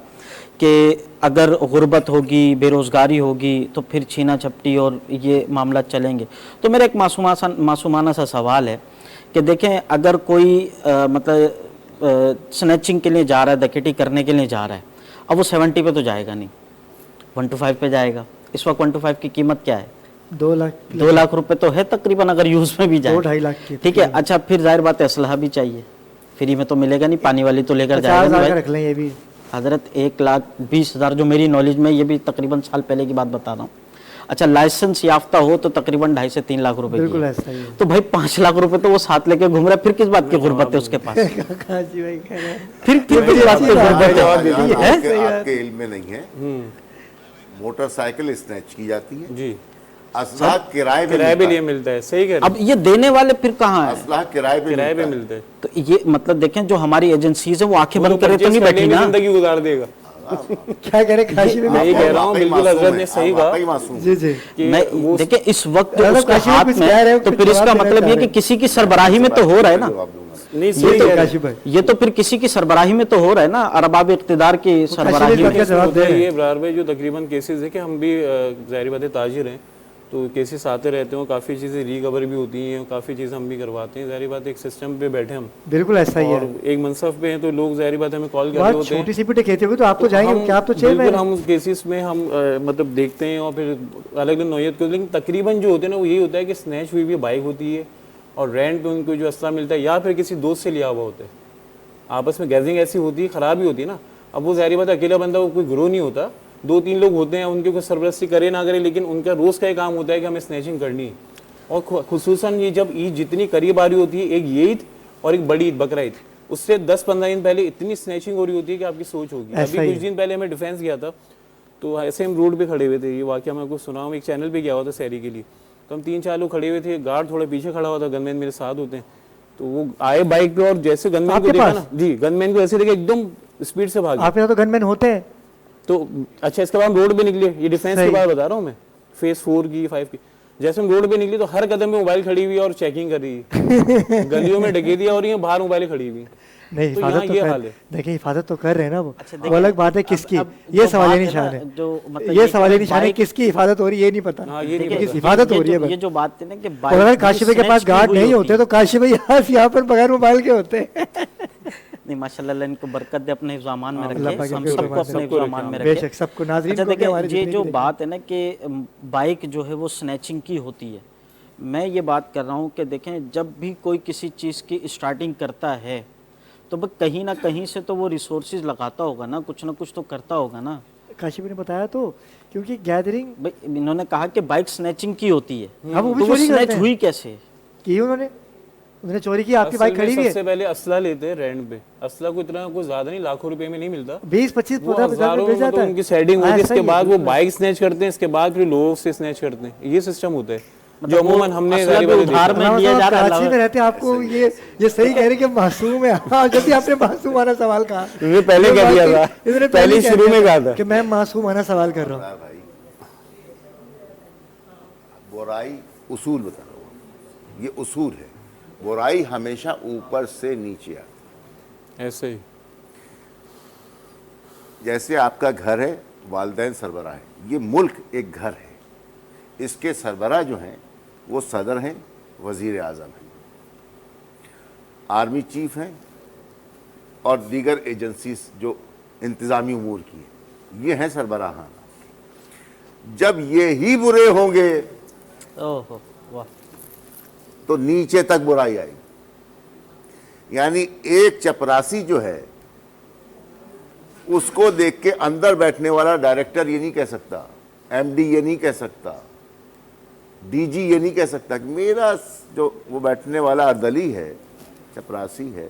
कि अगर गुर्बत होगी, बेरोज़गारी होगी तो फिर छीना झपटी और ये मामला चलेंगे। तो मेरा एक मासूमाना सा सवाल है कि देखें, अगर कोई मतलब स्नैचिंग के लिए जा रहा है, डकैती करने के लिए जा रहा है, अब वो 70 पे तो जाएगा नहीं, 125 पे जाएगा। इस वक्त 125 की कीमत क्या है? 2 लाख 2 लाख रुपए तो है तकरीबन, अगर यूज में भी जाए 2-2.5 लाख की। ठीक है। अच्छा, फिर जाहिर बात है असलहा भी चाहिए, फ्री में तो मिलेगा नहीं, पानी वाली तो लेकर 50,000 जाएगा का नहीं रख लें ये भी। हजरत। 1,20,000 जो मेरी नॉलेज में, ये भी तकरीबन साल पहले की बात बता रहा हूँ। अच्छा, लाइसेंस याफ्ता हो तो तकरीबन 2.5 से 3 लाख रुपए बिल्कुल की है। ऐसा ही है। तो भाई 5 लाख रुपए तो वो साथ लेके घूम रहा है, फिर किस बात की गुर्बत है उसके पास? काशी भाई कह रहे हैं। फिर किस बात की गुर्बत है? आपके इल्म में नहीं है, मोटरसाइकिल स्नैच की जाती है जी, असलाह किराए पे किराए पे मिलता लिए है। मिलता है, सही कह रहे अब ये देने वाले फिर कहाँ है? असलाह किराए पे किराए पे मिलता है। मिलते हैं। तो ये मतलब देखें, जो हमारी एजेंसीज है वो आंखें वो बंद करे तो purchase नहीं करने बैठी में ना। जिंदगी गुजार देगा। क्या कह रहे हैं काशी में? मैं ये कह रहा हूँ, वाकई बिल्कुल मासूम हजरत है, ने सही आप कहा वाकई मासूम जी जी। कि मैं वो देखिए इस वक्त मतलब उसके काशी में हाथ कुछ में, कह रहे हो, तो कुछ फिर इसका जवाब देना मतलब चाह ये रहे कि किसी की सरबराही में तो हो रहा है ना। जवाब दूंगा। नहीं, ये सही तो कह रहे काशी हैं। भाई ये तो फिर किसी की सरबराही में तो हो रहा है ना, अरबाब इख्तिदार की सरबराही काशी में। में जवाब दे होता रहे ये हैं। इब्रार भाई, जो तकरीबन केसेस है कि हम भी ज़ाहिर बात है ताजिर हैं, तो केसेस आते रहते हैं, काफ़ी चीज़ें रिकवर भी होती हैं, काफ़ी चीज़ें हम भी करवाते हैं। ज़ाहिर बात है एक सिस्टम पे बैठे हम बिल्कुल ऐसा ही और है। एक मनसब पे हैं, तो लोग ज़ाहिर बात है हमें कॉल कर रहे बहुत होते हैं। छोटी सी पिटे कहते हुए तो आप तो जाएंगे, क्या आप तो चेयरमैन बिल्कुल, हैं। हम उस केसेस में हम मतलब देखते हैं और फिर अलग अलग नौयत को, लेकिन तकरीबन जो होते हैं ना वो यही होता है कि स्नैच हुई भी बाइक होती है और रेंट पे उनको जो असला मिलता है या फिर किसी दोस्त से लिया हुआ होता है। आपस में गैदरिंग ऐसी होती है, ख़राब ही होती है ना। अब वो ज़ाहिर बात है अकेला बंदा, वो कोई ग्रोह नहीं होता, 2-3 लोग होते हैं, उनके कोई सरपरस्ती करे ना करे, लेकिन उनका रोज़ का एक काम होता है कि हमें स्नैचिंग करनी है। और खुसूसन ये जब ईद जितनी करीब आ रही होती है, एक ये ईद और एक बड़ी ईद बकरा ईद, उससे 10-15 दिन पहले इतनी स्नैचिंग हो रही होती है कि आपकी सोच होगी। ऐसा अभी ही कुछ दिन पहले हमें डिफेंस किया था, तो ऐसे हम रोड पे खड़े हुए थे, ये वाकया मैं आपको सुना हूँ, एक चैनल पे गया हुआ था सैरी के लिए, तो हम 3-4 लोग खड़े हुए थे, गार्ड थोड़ा पीछे खड़ा हुआ था, गनमैन मेरे साथ होते हैं, तो वो आए बाइक पे और जैसे गनमैन को आपके देखा पास? ना जी, गनमैन को ऐसे देखा एकदम स्पीड से भागे। आपके यहाँ तो गनमैन होते हैं। तो अच्छा, इसके बाद हम रोड पे निकले, ये डिफेंस के सही। बाद बता रहा हूँ मैं, फेज 4 की 5 की, जैसे हम रोड पे निकले तो हर कदम में मोबाइल खड़ी हुई है और चेकिंग कर रही है। गलियों में डकैतियां हो रही हैं, बाहर मोबाइल खड़ी हुई। नहीं, तो हिफाजत यहाँ तो ये कर, हाल है। देखिए हिफाजत तो कर रहे हैं ना वो। अच्छा, वो देखिए, अलग बात है किसकी, अब ये जो सवाल बात ही है निशान ना, है। जो मतलब ये सवाल ही निशान है, बाइक- किसकी हिफाजत हो रही है ये नहीं पता। हाँ, ये नहीं देखिए, पता। हिफाजत हो रही है ये बस। जो बात है ना कि और अगर काशी भाई के पास गार्ड नहीं होते तो काशी भाई यहाँ पर बगैर मोबाइल के होते। नहीं, माशाल्लाह, अल्लाह इनको बरकत दे, अपने हिफ्ज़-ए-अमान में अल्लाह रखे, पाक हम इनके सबको ईमान अपने से हिफ्ज़-ए-अमान में रखे। बेशक सबको नाज़रीन अच्छा को भी देखिए, हमारे ये जितने जो भी बात है ना कि बाइक जो है वो स्नैचिंग की होती है, मैं ये बात कर रहा हूँ कि देखें, जब भी कोई किसी चीज़ की स्टार्टिंग करता है तो वह कहीं ना कहीं से तो वो रिसोर्सेज लगाता होगा ना कुछ तो करता होगा ना। काशी भाई ने बताया तो, क्योंकि गैदरिंग भाई इन्होंने कहा कि बाइक स्नैचिंग की होती है, हाँ, वो भी तो वो चोरी करते स्नैच हैं। हुई कैसे? की उन्होंने चोरी की, आपकी असल बाइक में खड़ी हुई है। सबसे पहले असला लेते हैं रेंट पे, असला को इतना कोई ज्यादा नहीं, लाखों रुपए में नहीं मिलता, 20-25 वो 50 हजारों में में जाता मतलब है। उनकी सेटिंग होती है, ऐसा इसके ही बाद वो बिल्कुल। बाइक स्नैच करते हैं, इसके बाद फिर लोगों से स्नैच करते हैं, ये सिस्टम होता है जो मतलब वो अमूमन हमने असला ज़ाहिर भी बात है उधार देखा। में मतलब लिया आप जा रहा है। कराची में रहते हैं, आपको ये सही कह रहे हैं कि मासूम है। हाँ, जब भी आपने मासूम आना सवाल कहा, इन्होंने पहले ये कह दिया बात था, इन्होंने पहले कह शुरू दिया में कहा था कि मैं मासूम आना सवाल कर रहा हूँ। भाई बुराई उसूल बता रहा हूँ, ये उसूल है, बुराई हमेशा ऊपर से नीचे आती है। ऐसे ही जैसे आपका घर है, वालिदैन सरबराह है, ये मुल्क एक घर है, इसके सरबराह जो हैं वो सदर हैं, वज़ीर आज़म हैं, आर्मी चीफ हैं और दीगर एजेंसीज जो इंतज़ामी उमूर की हैं, ये हैं सरबराहान। जब ये ही बुरे होंगे ओहो वाह, तो नीचे तक बुराई आएगी। यानी एक चपरासी जो है उसको देख के अंदर बैठने वाला डायरेक्टर ये नहीं कह सकता, एमडी ये नहीं कह सकता, डीजी ये नहीं कह सकता कि मेरा जो वो बैठने वाला अर्दली है, चपरासी है,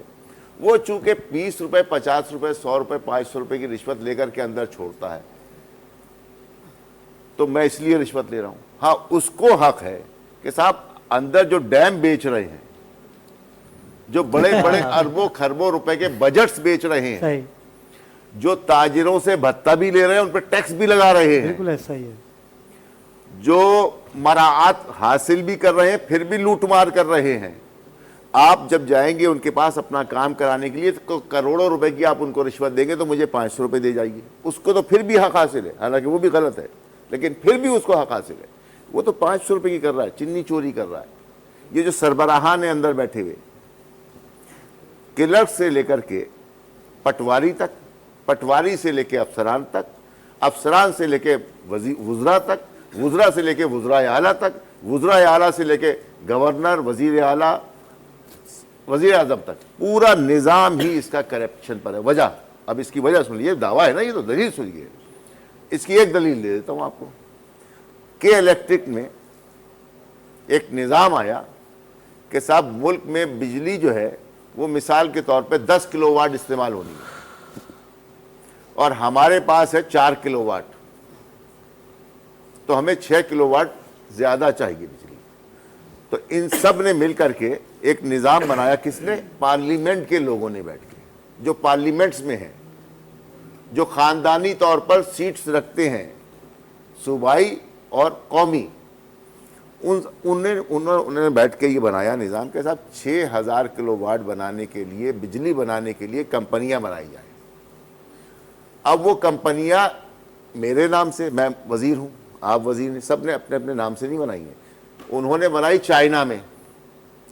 वो चूंकि 20 रुपए, 50 रुपए, 100 रुपए, 500 रुपए की रिश्वत लेकर के अंदर छोड़ता है तो मैं इसलिए रिश्वत ले रहा हूं। हाँ, उसको हक है कि साहब अंदर जो डैम बेच रहे हैं, जो बड़े बड़े अरबों खरबों रुपए के बजट्स बेच रहे हैं, सही, जो ताजिरों से भत्ता भी ले रहे हैं, उन पर टैक्स भी लगा रहे हैं, बिल्कुल ऐसा ही है। जो मराआत हासिल भी कर रहे हैं फिर भी लूटमार कर रहे हैं, आप जब जाएंगे उनके पास अपना काम कराने के लिए तो करोड़ों रुपए की आप उनको रिश्वत देंगे तो मुझे 500 रुपए दे जाइए, उसको तो फिर भी हक हासिल है, हालांकि वो भी गलत है लेकिन फिर भी उसको हक हासिल है। वो तो 500 रुपए की कर रहा है, चिन्नी चोरी कर रहा है। ये जो सरबराहान है अंदर बैठे हुए, क्लर्क से लेकर के पटवारी तक, पटवारी से लेके अफसरान तक, अफसरान से लेके वुज़रा तक, वुज़रा से लेके वुज़रा आला तक, वुज़रा आला से लेके गवर्नर, वज़ीर आला, वज़ीर आज़म तक, पूरा निज़ाम ही इसका करप्शन पर है। वजह, अब इसकी वजह सुनिए, दावा है ना, ये तो दलील सुनिए। इसकी एक दलील दे देता हूँ आपको। के इलेक्ट्रिक में एक निज़ाम आया कि साहब मुल्क में बिजली जो है वो मिसाल के तौर पे 10 किलोवाट इस्तेमाल होनी है और हमारे पास है 4 किलोवाट, तो हमें 6 किलोवाट ज़्यादा चाहिए बिजली। तो इन सब ने मिल करके एक निज़ाम बनाया। किसने? पार्लियामेंट के लोगों ने बैठ के, जो पार्लियामेंट्स में हैं, जो ख़ानदानी तौर पर सीट्स रखते हैं, सूबाई और कौमी, उन्होंने बैठ के ये बनाया निज़ाम के साथ 6000 किलोवाट बनाने के लिए, बिजली बनाने के लिए कंपनियां बनाई जाए। अब वो कंपनियां मेरे नाम से, मैं वज़ीर हूँ, आप वज़ीर हैं, सब ने अपने अपने नाम से नहीं बनाई हैं। उन्होंने बनाई चाइना में,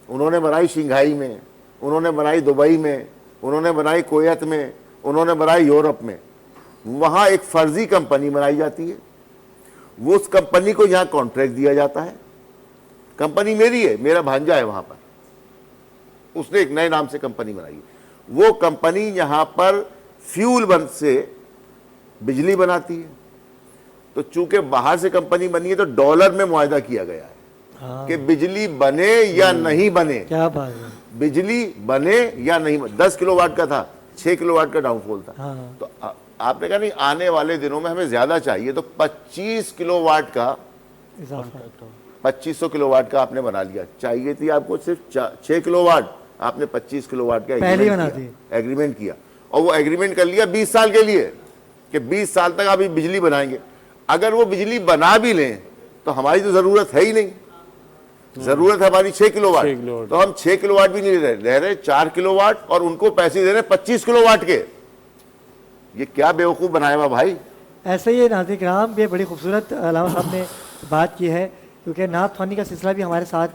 उन्होंने बनाई शंघाई में, उन्होंने बनाई दुबई में, उन्होंने बनाई कुवैत में, उन्होंने बनाई यूरोप में। वहाँ एक फर्जी कंपनी बनाई जाती है, वो उस कंपनी को यहाँ कॉन्ट्रैक्ट दिया जाता है। कंपनी मेरी है, मेरा भांजा है वहाँ पर, उसने एक नए नाम से कंपनी बनाई है। वो कंपनी यहाँ पर फ्यूल बंद से बिजली बनाती है। तो चूंकि बाहर से कंपनी बनी है तो डॉलर में मुआहदा किया गया है कि बिजली बने या नहीं बने, क्या बात है, बिजली बने या नहीं बने। 10 किलोवाट का था, 6 किलोवाट का डाउनफॉल था। हाँ। तो आपने कहा नहीं आने वाले दिनों में हमें ज्यादा चाहिए, तो 25 किलोवाट का, इजाफा 2500 किलोवाट का आपने बना लिया। चाहिए थी आपको सिर्फ 6 किलोवाट, आपने 25 किलोवाट का पहले बना दी, एग्रीमेंट किया। और वो एग्रीमेंट कर लिया 20 साल के लिए कि 20 साल तक आप ये बिजली बनाएंगे। अगर वो बिजली बना भी लें तो हमारी तो जरूरत है ही नहीं, जरूरत है हमारी 6 किलोवाट। तो हम 6 किलोवाट भी नहीं ले रहे 4 किलोवाट, और उनको पैसे दे रहे 25 किलोवाट के। ये क्या बेवकूफ बनाया हुआ भाई। ऐसे ही नाज़रीन किराम, ये बड़ी खूबसूरत अलामा साहब ने बात की है, क्योंकि नात ख्वानी का सिलसिला भी हमारे साथ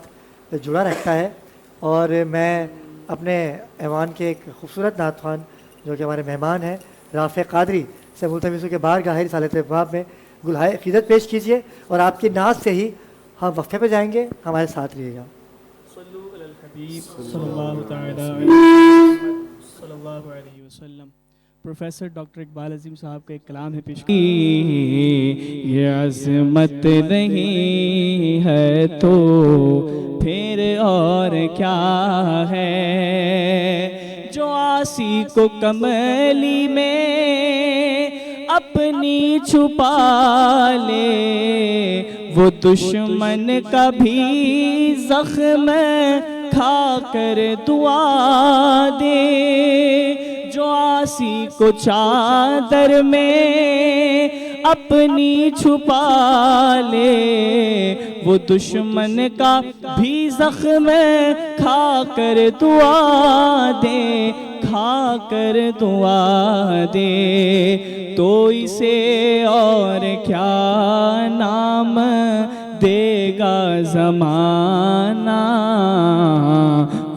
जुड़ा रहता है। और मैं अपने ऐवान के एक खूबसूरत नात ख्वान जो कि हमारे मेहमान हैं, राफ़े क़ादरी से मुल्तमिसों के बार गाहिर सालत बाब में गुलहाए अक़ीदत पेश कीजिए, और आपकी नात से ही हम वक्फे पे जाएंगे। हमारे साथ रहिएगा। प्रोफेसर डॉक्टर इकबाल अजीम साहब का एक कलाम है पेश। ये अज़मत नहीं है तो फिर और क्या है, जो आसी को कमली में अपनी छुपा ले, वो दुश्मन का भी ज़ख्म खा कर दुआ दे। जो आसी को चादर में अपनी छुपा ले, वो दुश्मन का भी ज़ख्म खा कर दुआ दे, खा कर दुआ दे। तो इसे और क्या नाम देगा ज़माना,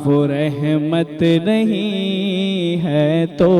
वो रहमत नहीं है तो।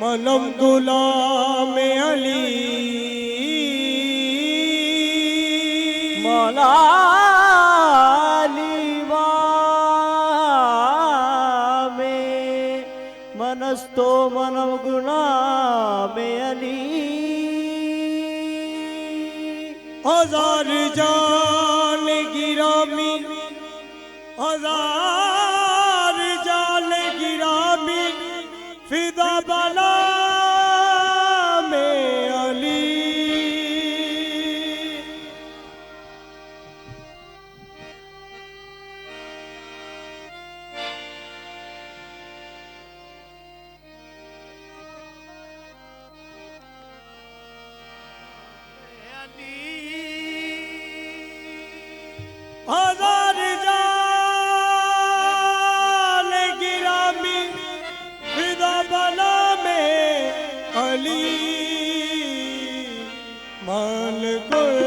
मनम गुलाम अली मौला अली में हजार जान गिरामी, हजार जान गिरामी, फिदा बना में अली। हजार जान गिरामी, फिदा बना में अली। मान गुल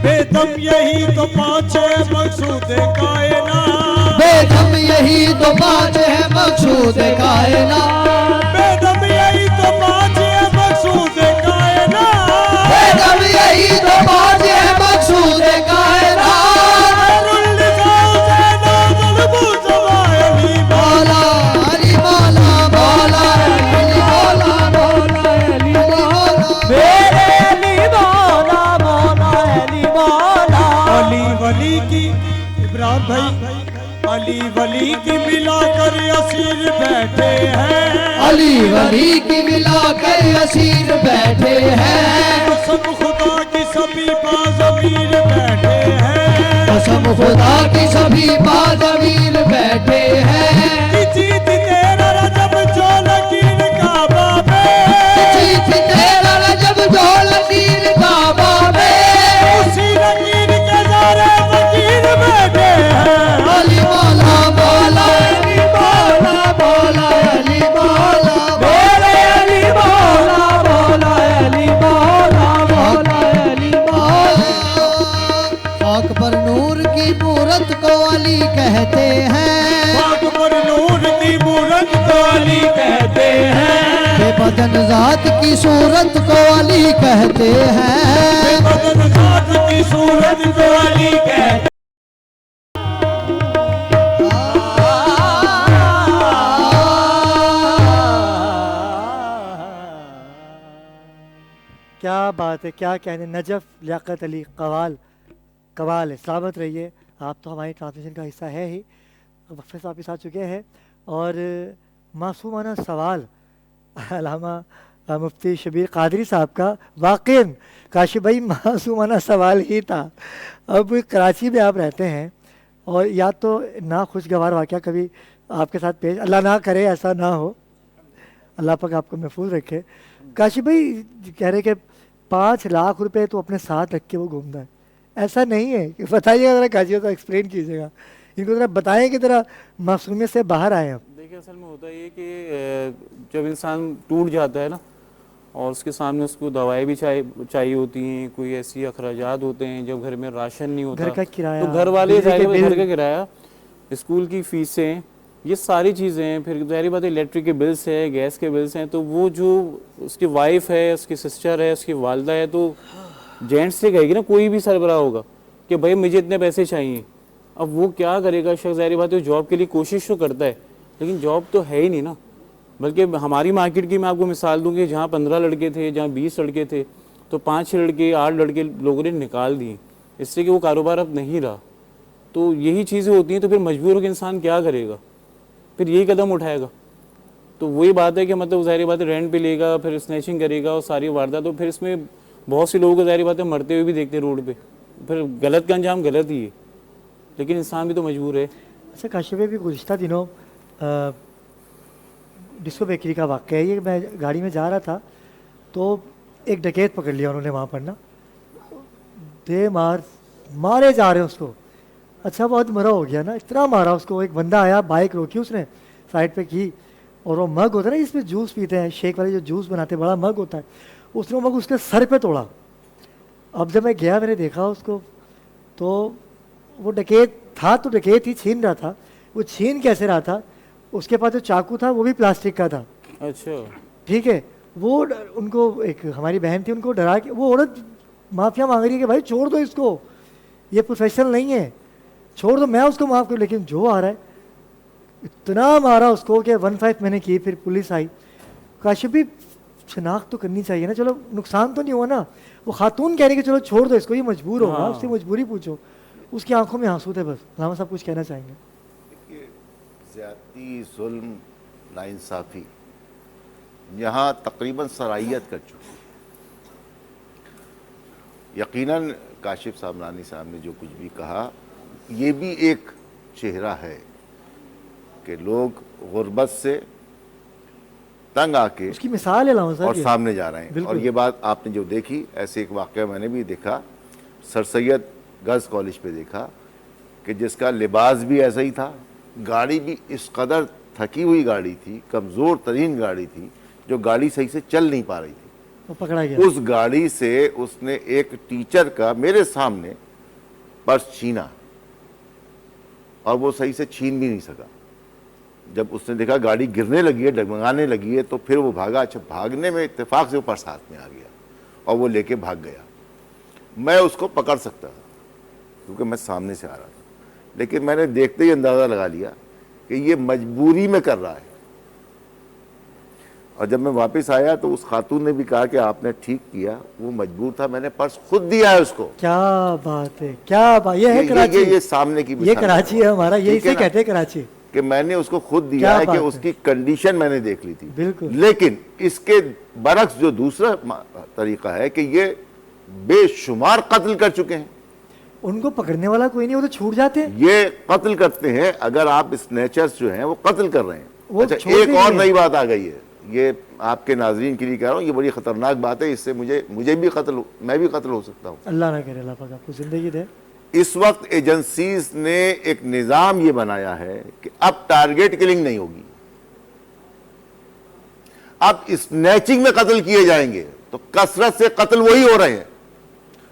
बेदम यही तो पाँच है मकसूद कायनात। बेदम यही तो पाँच है मकसूद कायनात। बेदम यही तो पाँच है मकसूद कायनात। मौला अली मौला मौला अली मौला मौला अली मौला मेरे अली मौला मौला अली मौला। अली वली की इब्राहिम भाई अली वली की मिलाकर असीर बैठे हैं। अली वली की मिलाकर असीर बैठे हैं। कसम खुदा की सभी बाज़मीर बैठे हैं। कसम खुदा की सभी बाज़मीर बैठे हैं। जीत तेरा रजब जो लकीर काबा में। जीत तेरा रजब जो लकीर काबा में। उसी लकीर के ज़ारे फकीर बैठे हैं। अली मौला मौला अली मौला मौला अली मौला मेरे अली मौला मौला अली मौला मौला अली मौला। कहते हैं। खाक पर नूर की मूरत को अली कहते हैं। बेबदन जात की सूरत को अली कहते हैं। बेबदन जात की सूरत को अली कहते क्या बात है, क्या कहने। नजफ लियाकत अली कवाल, कवाल है। सलामत रहिए, आप तो हमारी ट्रांसमिशन का हिस्सा है ही। वक्फे से वापस आ चुके हैं और मासूमाना सवाल अल्लामा मुफ्ती शबीर कादरी साहब का वाक़ई काशिफ भाई मासूमाना सवाल ही था। अब कराची में आप रहते हैं और या तो ना खुशगवार वाक़या कभी आपके साथ पेश, अल्लाह ना करे ऐसा ना हो, अल्लाह पाक आपको महफूज रखे। काशिफ भाई कह रहे कि 5 लाख रुपए तो अपने साथ रख के वो घूमता है, ऐसा नहीं है। बताइएगा ज़रा काशिफ, तो एक्सप्लेन कीजिएगा इनको, ज़रा बताएं कि ज़रा मासूमियत से बाहर आए आप। देखिए असल में होता ये कि जब इंसान टूट जाता है ना और उसके सामने उसको दवाई भी चाहिए होती हैं, कोई ऐसी अखराजात होते हैं, जब घर में राशन नहीं होता, घर का किराया, तो घर वाले बिजली के बिल, घर का किराया, स्कूल की फीसें, ये सारी चीज़ें हैं। फिर ज़ाहिर बात है इलेक्ट्रिक के बिल्स है, गैस के बिल्स हैं, तो वो जो उसकी वाइफ है, उसकी सिस्टर है, उसकी वालदा है, तो जेंट्स से कहेगी ना, कोई भी सरबराह होगा कि भाई मुझे इतने पैसे चाहिए। अब वो क्या करेगा शख्स, ज़ाहिर बात है जॉब के लिए कोशिश तो करता है, लेकिन जॉब तो है ही नहीं ना। बल्कि हमारी मार्केट की मैं आपको मिसाल दूँ कि जहाँ 15 लड़के थे, जहाँ 20 लड़के थे, तो 5-6 लड़के 8 लड़के लोगों ने निकाल दिए, इससे कि वो कारोबार अब नहीं रहा। तो यही चीज़ें होती हैं, तो फिर मजबूर होकर इंसान क्या करेगा, फिर यही कदम उठाएगा। तो वही बात है कि मतलब ज़ाहिर बात है रेंट पे लेगा, फिर स्नैचिंग करेगा और सारी वारदात। तो फिर इसमें बहुत से लोगों को ज़ाहिर बात है मरते हुए भी देखते हैं रोड पे, फिर गलत का अंजाम गलत ही है, लेकिन इंसान भी तो मजबूर है। अच्छा काशिफ भाई, भी गुज़िश्ता दिनों डिस्को बेकरी का वाक़या है ये। मैं गाड़ी में जा रहा था तो एक डकैत पकड़ लिया उन्होंने वहाँ पर ना, दे मारे जा रहे हैं उसको। अच्छा बहुत मरा हो गया ना, इतना मारा उसको। एक बंदा आया, बाइक रोकी उसने, साइड पे की, और वो मग होता है ना जिसमें जूस पीते हैं, शेक वाले जो जूस बनाते हैं, बड़ा मग होता है, उसने वो मग उसके सर पे तोड़ा। अब जब मैं गया मैंने देखा उसको, तो वो डकैत था, तो डकैत ही छीन रहा था। वो छीन कैसे रहा था, उसके पास जो चाकू था वो भी प्लास्टिक का था। अच्छा ठीक है, वो उनको एक हमारी बहन थी, उनको डरा के वो औरत माफिया मांग रही है कि भाई छोड़ दो इसको, ये प्रोफेशनल नहीं है, छोड़ दो, मैं उसको माफ़ करूँ। लेकिन जो आ रहा है, इतना मारा उसको कि 1-5 मैंने की। फिर पुलिस आई। काशिफ भी शनाख्त तो करनी चाहिए ना, चलो नुकसान तो नहीं हुआ ना। वो खातून कह रही कि चलो छोड़ दो इसको, ये मजबूर होगा, उससे मजबूरी पूछो। उसकी आंखों में आंसू थे बस। अल्लामा साहब कुछ कहना चाहेंगे? देखिए, ज़्यादती, जुल्म, नाइंसाफ़ी यहाँ तकरीबन सराहियत कर चुकी। यकीनन काशिफ सामनानी साहब ने जो कुछ भी कहा, ये भी एक चेहरा है कि लोग गुर्बत से तंग आके उसकी मिसाल है अल्लामा साहब और सामने जा रहे हैं। और ये बात आपने जो देखी, ऐसे एक वाक़या मैंने भी देखा, सर सैयद गर्ल्स कॉलेज पे देखा कि जिसका लिबास भी ऐसा ही था, गाड़ी भी इस कदर थकी हुई गाड़ी थी, कमज़ोर तरीन गाड़ी थी, जो गाड़ी सही से चल नहीं पा रही थी। वो पकड़ा गया। उस गाड़ी से उसने एक टीचर का मेरे सामने पर्स छीना और वो सही से छीन भी नहीं सका। जब उसने देखा गाड़ी गिरने लगी है, डगमगाने लगी है, तो फिर वो भागा। अच्छा, भागने में इत्तेफाक से वो पर्स हाथ में आ गया और वो लेके भाग गया। मैं उसको पकड़ सकता था क्योंकि मैं सामने से आ रहा था, लेकिन मैंने देखते ही अंदाज़ा लगा लिया कि ये मजबूरी में कर रहा है। और जब मैं वापस आया तो उस खातून ने भी कहा कि आपने ठीक किया, वो मजबूर था, मैंने पर्स खुद दिया है उसको। क्या बात है, क्या बात। ये है कराची, ये सामने की ये कराची है हमारा, ये इसे कहते हैं कराची, कि मैंने उसको खुद दिया है कि उसकी कंडीशन मैंने देख ली थी। बिल्कुल। लेकिन इसके बरक्स जो दूसरा तरीका है कि ये बेशुमार कत्ल कर चुके हैं, उनको पकड़ने वाला कोई नहीं, वो तो छूट जाते हैं। ये कत्ल करते हैं। अगर आप स्नैचर्स जो हैं वो कत्ल कर रहे हैं। अच्छा, एक छोड़ते और ही नई बात आ गई है, ये आपके नाजरीन के लिए कह रहा हूँ, ये बड़ी खतरनाक बात है। इससे मुझे भी कत्ल, मैं भी कत्ल हो सकता हूँ। अल्लाह ना करे, अल्लाह पाक आपको जिंदगी दे। इस वक्त एजेंसीज ने एक निजाम ये बनाया है कि अब टारगेट किलिंग नहीं होगी, अब स्नैचिंग में कत्ल किए जाएंगे। तो कसरत से कत्ल वही हो रहे हैं।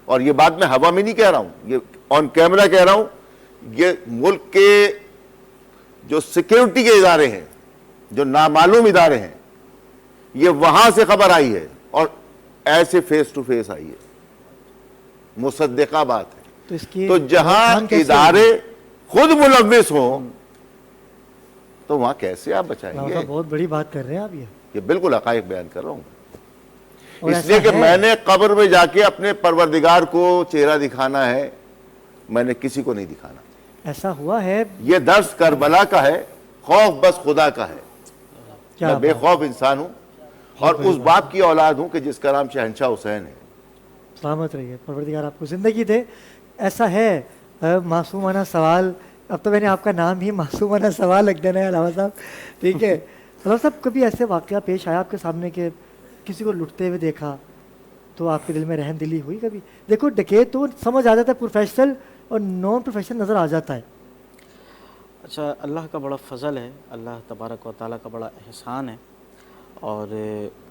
और ये बात मैं हवा में नहीं कह रहा हूं, ये ऑन कैमरा कह रहा हूं। ये मुल्क के जो सिक्योरिटी के इदारे हैं, जो नामालूम इदारे हैं, ये वहां से खबर आई है और ऐसे फेस टू फेस आई है, मुसद्दिका बात है। तो इसकी तो जहां रोकथाम कैसे इदारे खुद मुलव्विस हों तो वहां कैसे आप होगी? बचाएंगे? साहब, बहुत बड़ी बात कर रहे हैं आप ये बिल्कुल हकायक बयान कर रहा हूं, और इसलिए ऐसा कि है। मैंने कब्र में जाके अपने परवरदिगार को चेहरा दिखाना है, मैंने किसी को नहीं दिखाना। ऐसा हुआ है ये दर्स करबला का है, खौफ बस खुदा का है। क्या मैं बात? बेखौफ इंसान हूं और उस बाप की औलाद हूं कि जिसका नाम शहंशाह हुसैन है। सलामत रहिए, परवरदिगार आपको ज़िंदगी दे। ऐसा है मासूमाना सवाल, अब तो मैंने आपका नाम ही मासूमाना सवाल रख देना है अलावा साहब, ठीक है। अलावा साहब, कभी ऐसे वाक़या पेश आया आपके सामने कि किसी को लुटते हुए देखा तो आपके दिल में रहम दिली हुई कभी? देखो, डकैत तो समझ आ जाता है, प्रोफेशनल और नॉन प्रोफेशनल नज़र आ जाता है। अच्छा, अल्लाह का बड़ा फ़ज़ल है, अल्लाह तबारक व तआला का बड़ा एहसान है। और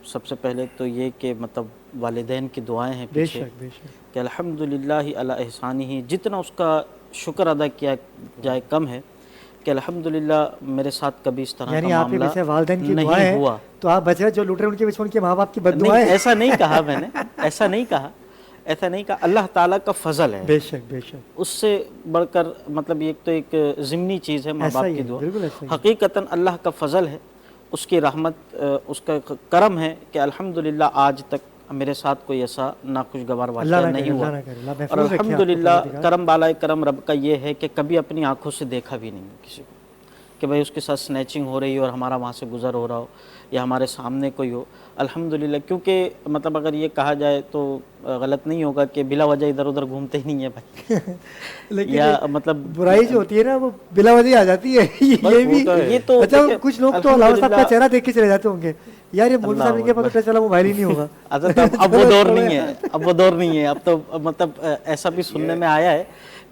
सबसे पहले तो ये कि मतलब वालिदैन की दुआएं हैं पीछे बेशक बेशक। कि अल्हम्दुलिल्लाह अला एहसानिही, जितना उसका शुक्र अदा किया जाए कम है। कि अल्हम्दुलिल्लाह मेरे साथ कभी इस तरह यानी का आपके मामला पीछे वालिदैन की नहीं दुआएं हुआ। हैं, तो आप बच रहे, जो लूट रहे हैं उनके पीछे उनके माँ बाप की नहीं, बद्दुआएं हैं। ऐसा नहीं कहा मैंने, ऐसा नहीं कहा, ऐसा नहीं कहा। अल्लाह ताला का फ़ज़ल है, बेशक बेशक। उससे बढ़कर मतलब ये तो एक ज़िमनी चीज़ है, माँ ऐसा बाप ही की है, दुआ। बिल्कुल ऐसा ही है। हकीकतन अल्लाह का फ़ज़ल है, उसकी रहमत, उसका करम है कि अल्हम्दुलिल्लाह आज तक मेरे साथ कोई ऐसा नाखुशगवार अल्लाह वाक़या ना नहीं करे, हुआ। अल्लाह ना करे, अल्लाह और महफूज रखे आपको अल्हम्दुलिल्लाह परवरदिगार। करम बालाए करम रब का ये है कि कभी अपनी आंखों से देखा भी नहीं किसी को कि भाई उसके साथ स्नैचिंग हो रही हो और हमारा वहाँ से गुज़र हो रहा हो या हमारे सामने कोई हो। अल्हम्दुलिल्लाह, क्योंकि मतलब अगर ये कहा जाए तो गलत नहीं होगा कि बिला वजह इधर उधर घूमते ही नहीं है भाई। लेकिन या ये मतलब बुराई जो होती है ना, वो बिला वजह आ जाती है। ये भी होता है। ये तो अच्छा, देखिए, कुछ लोग तो अलावा साहब का अल्हम्दुलिल्लाह- चेहरा देख के चले जाते होंगे, यार ये मौलवी साहब इनके पास तो टच वाला मोबाइल ही नहीं होगा। अच्छा, तो अब वो दौर नहीं है, अब वो दौर नहीं है। अब तो मतलब ऐसा भी सुनने में आया है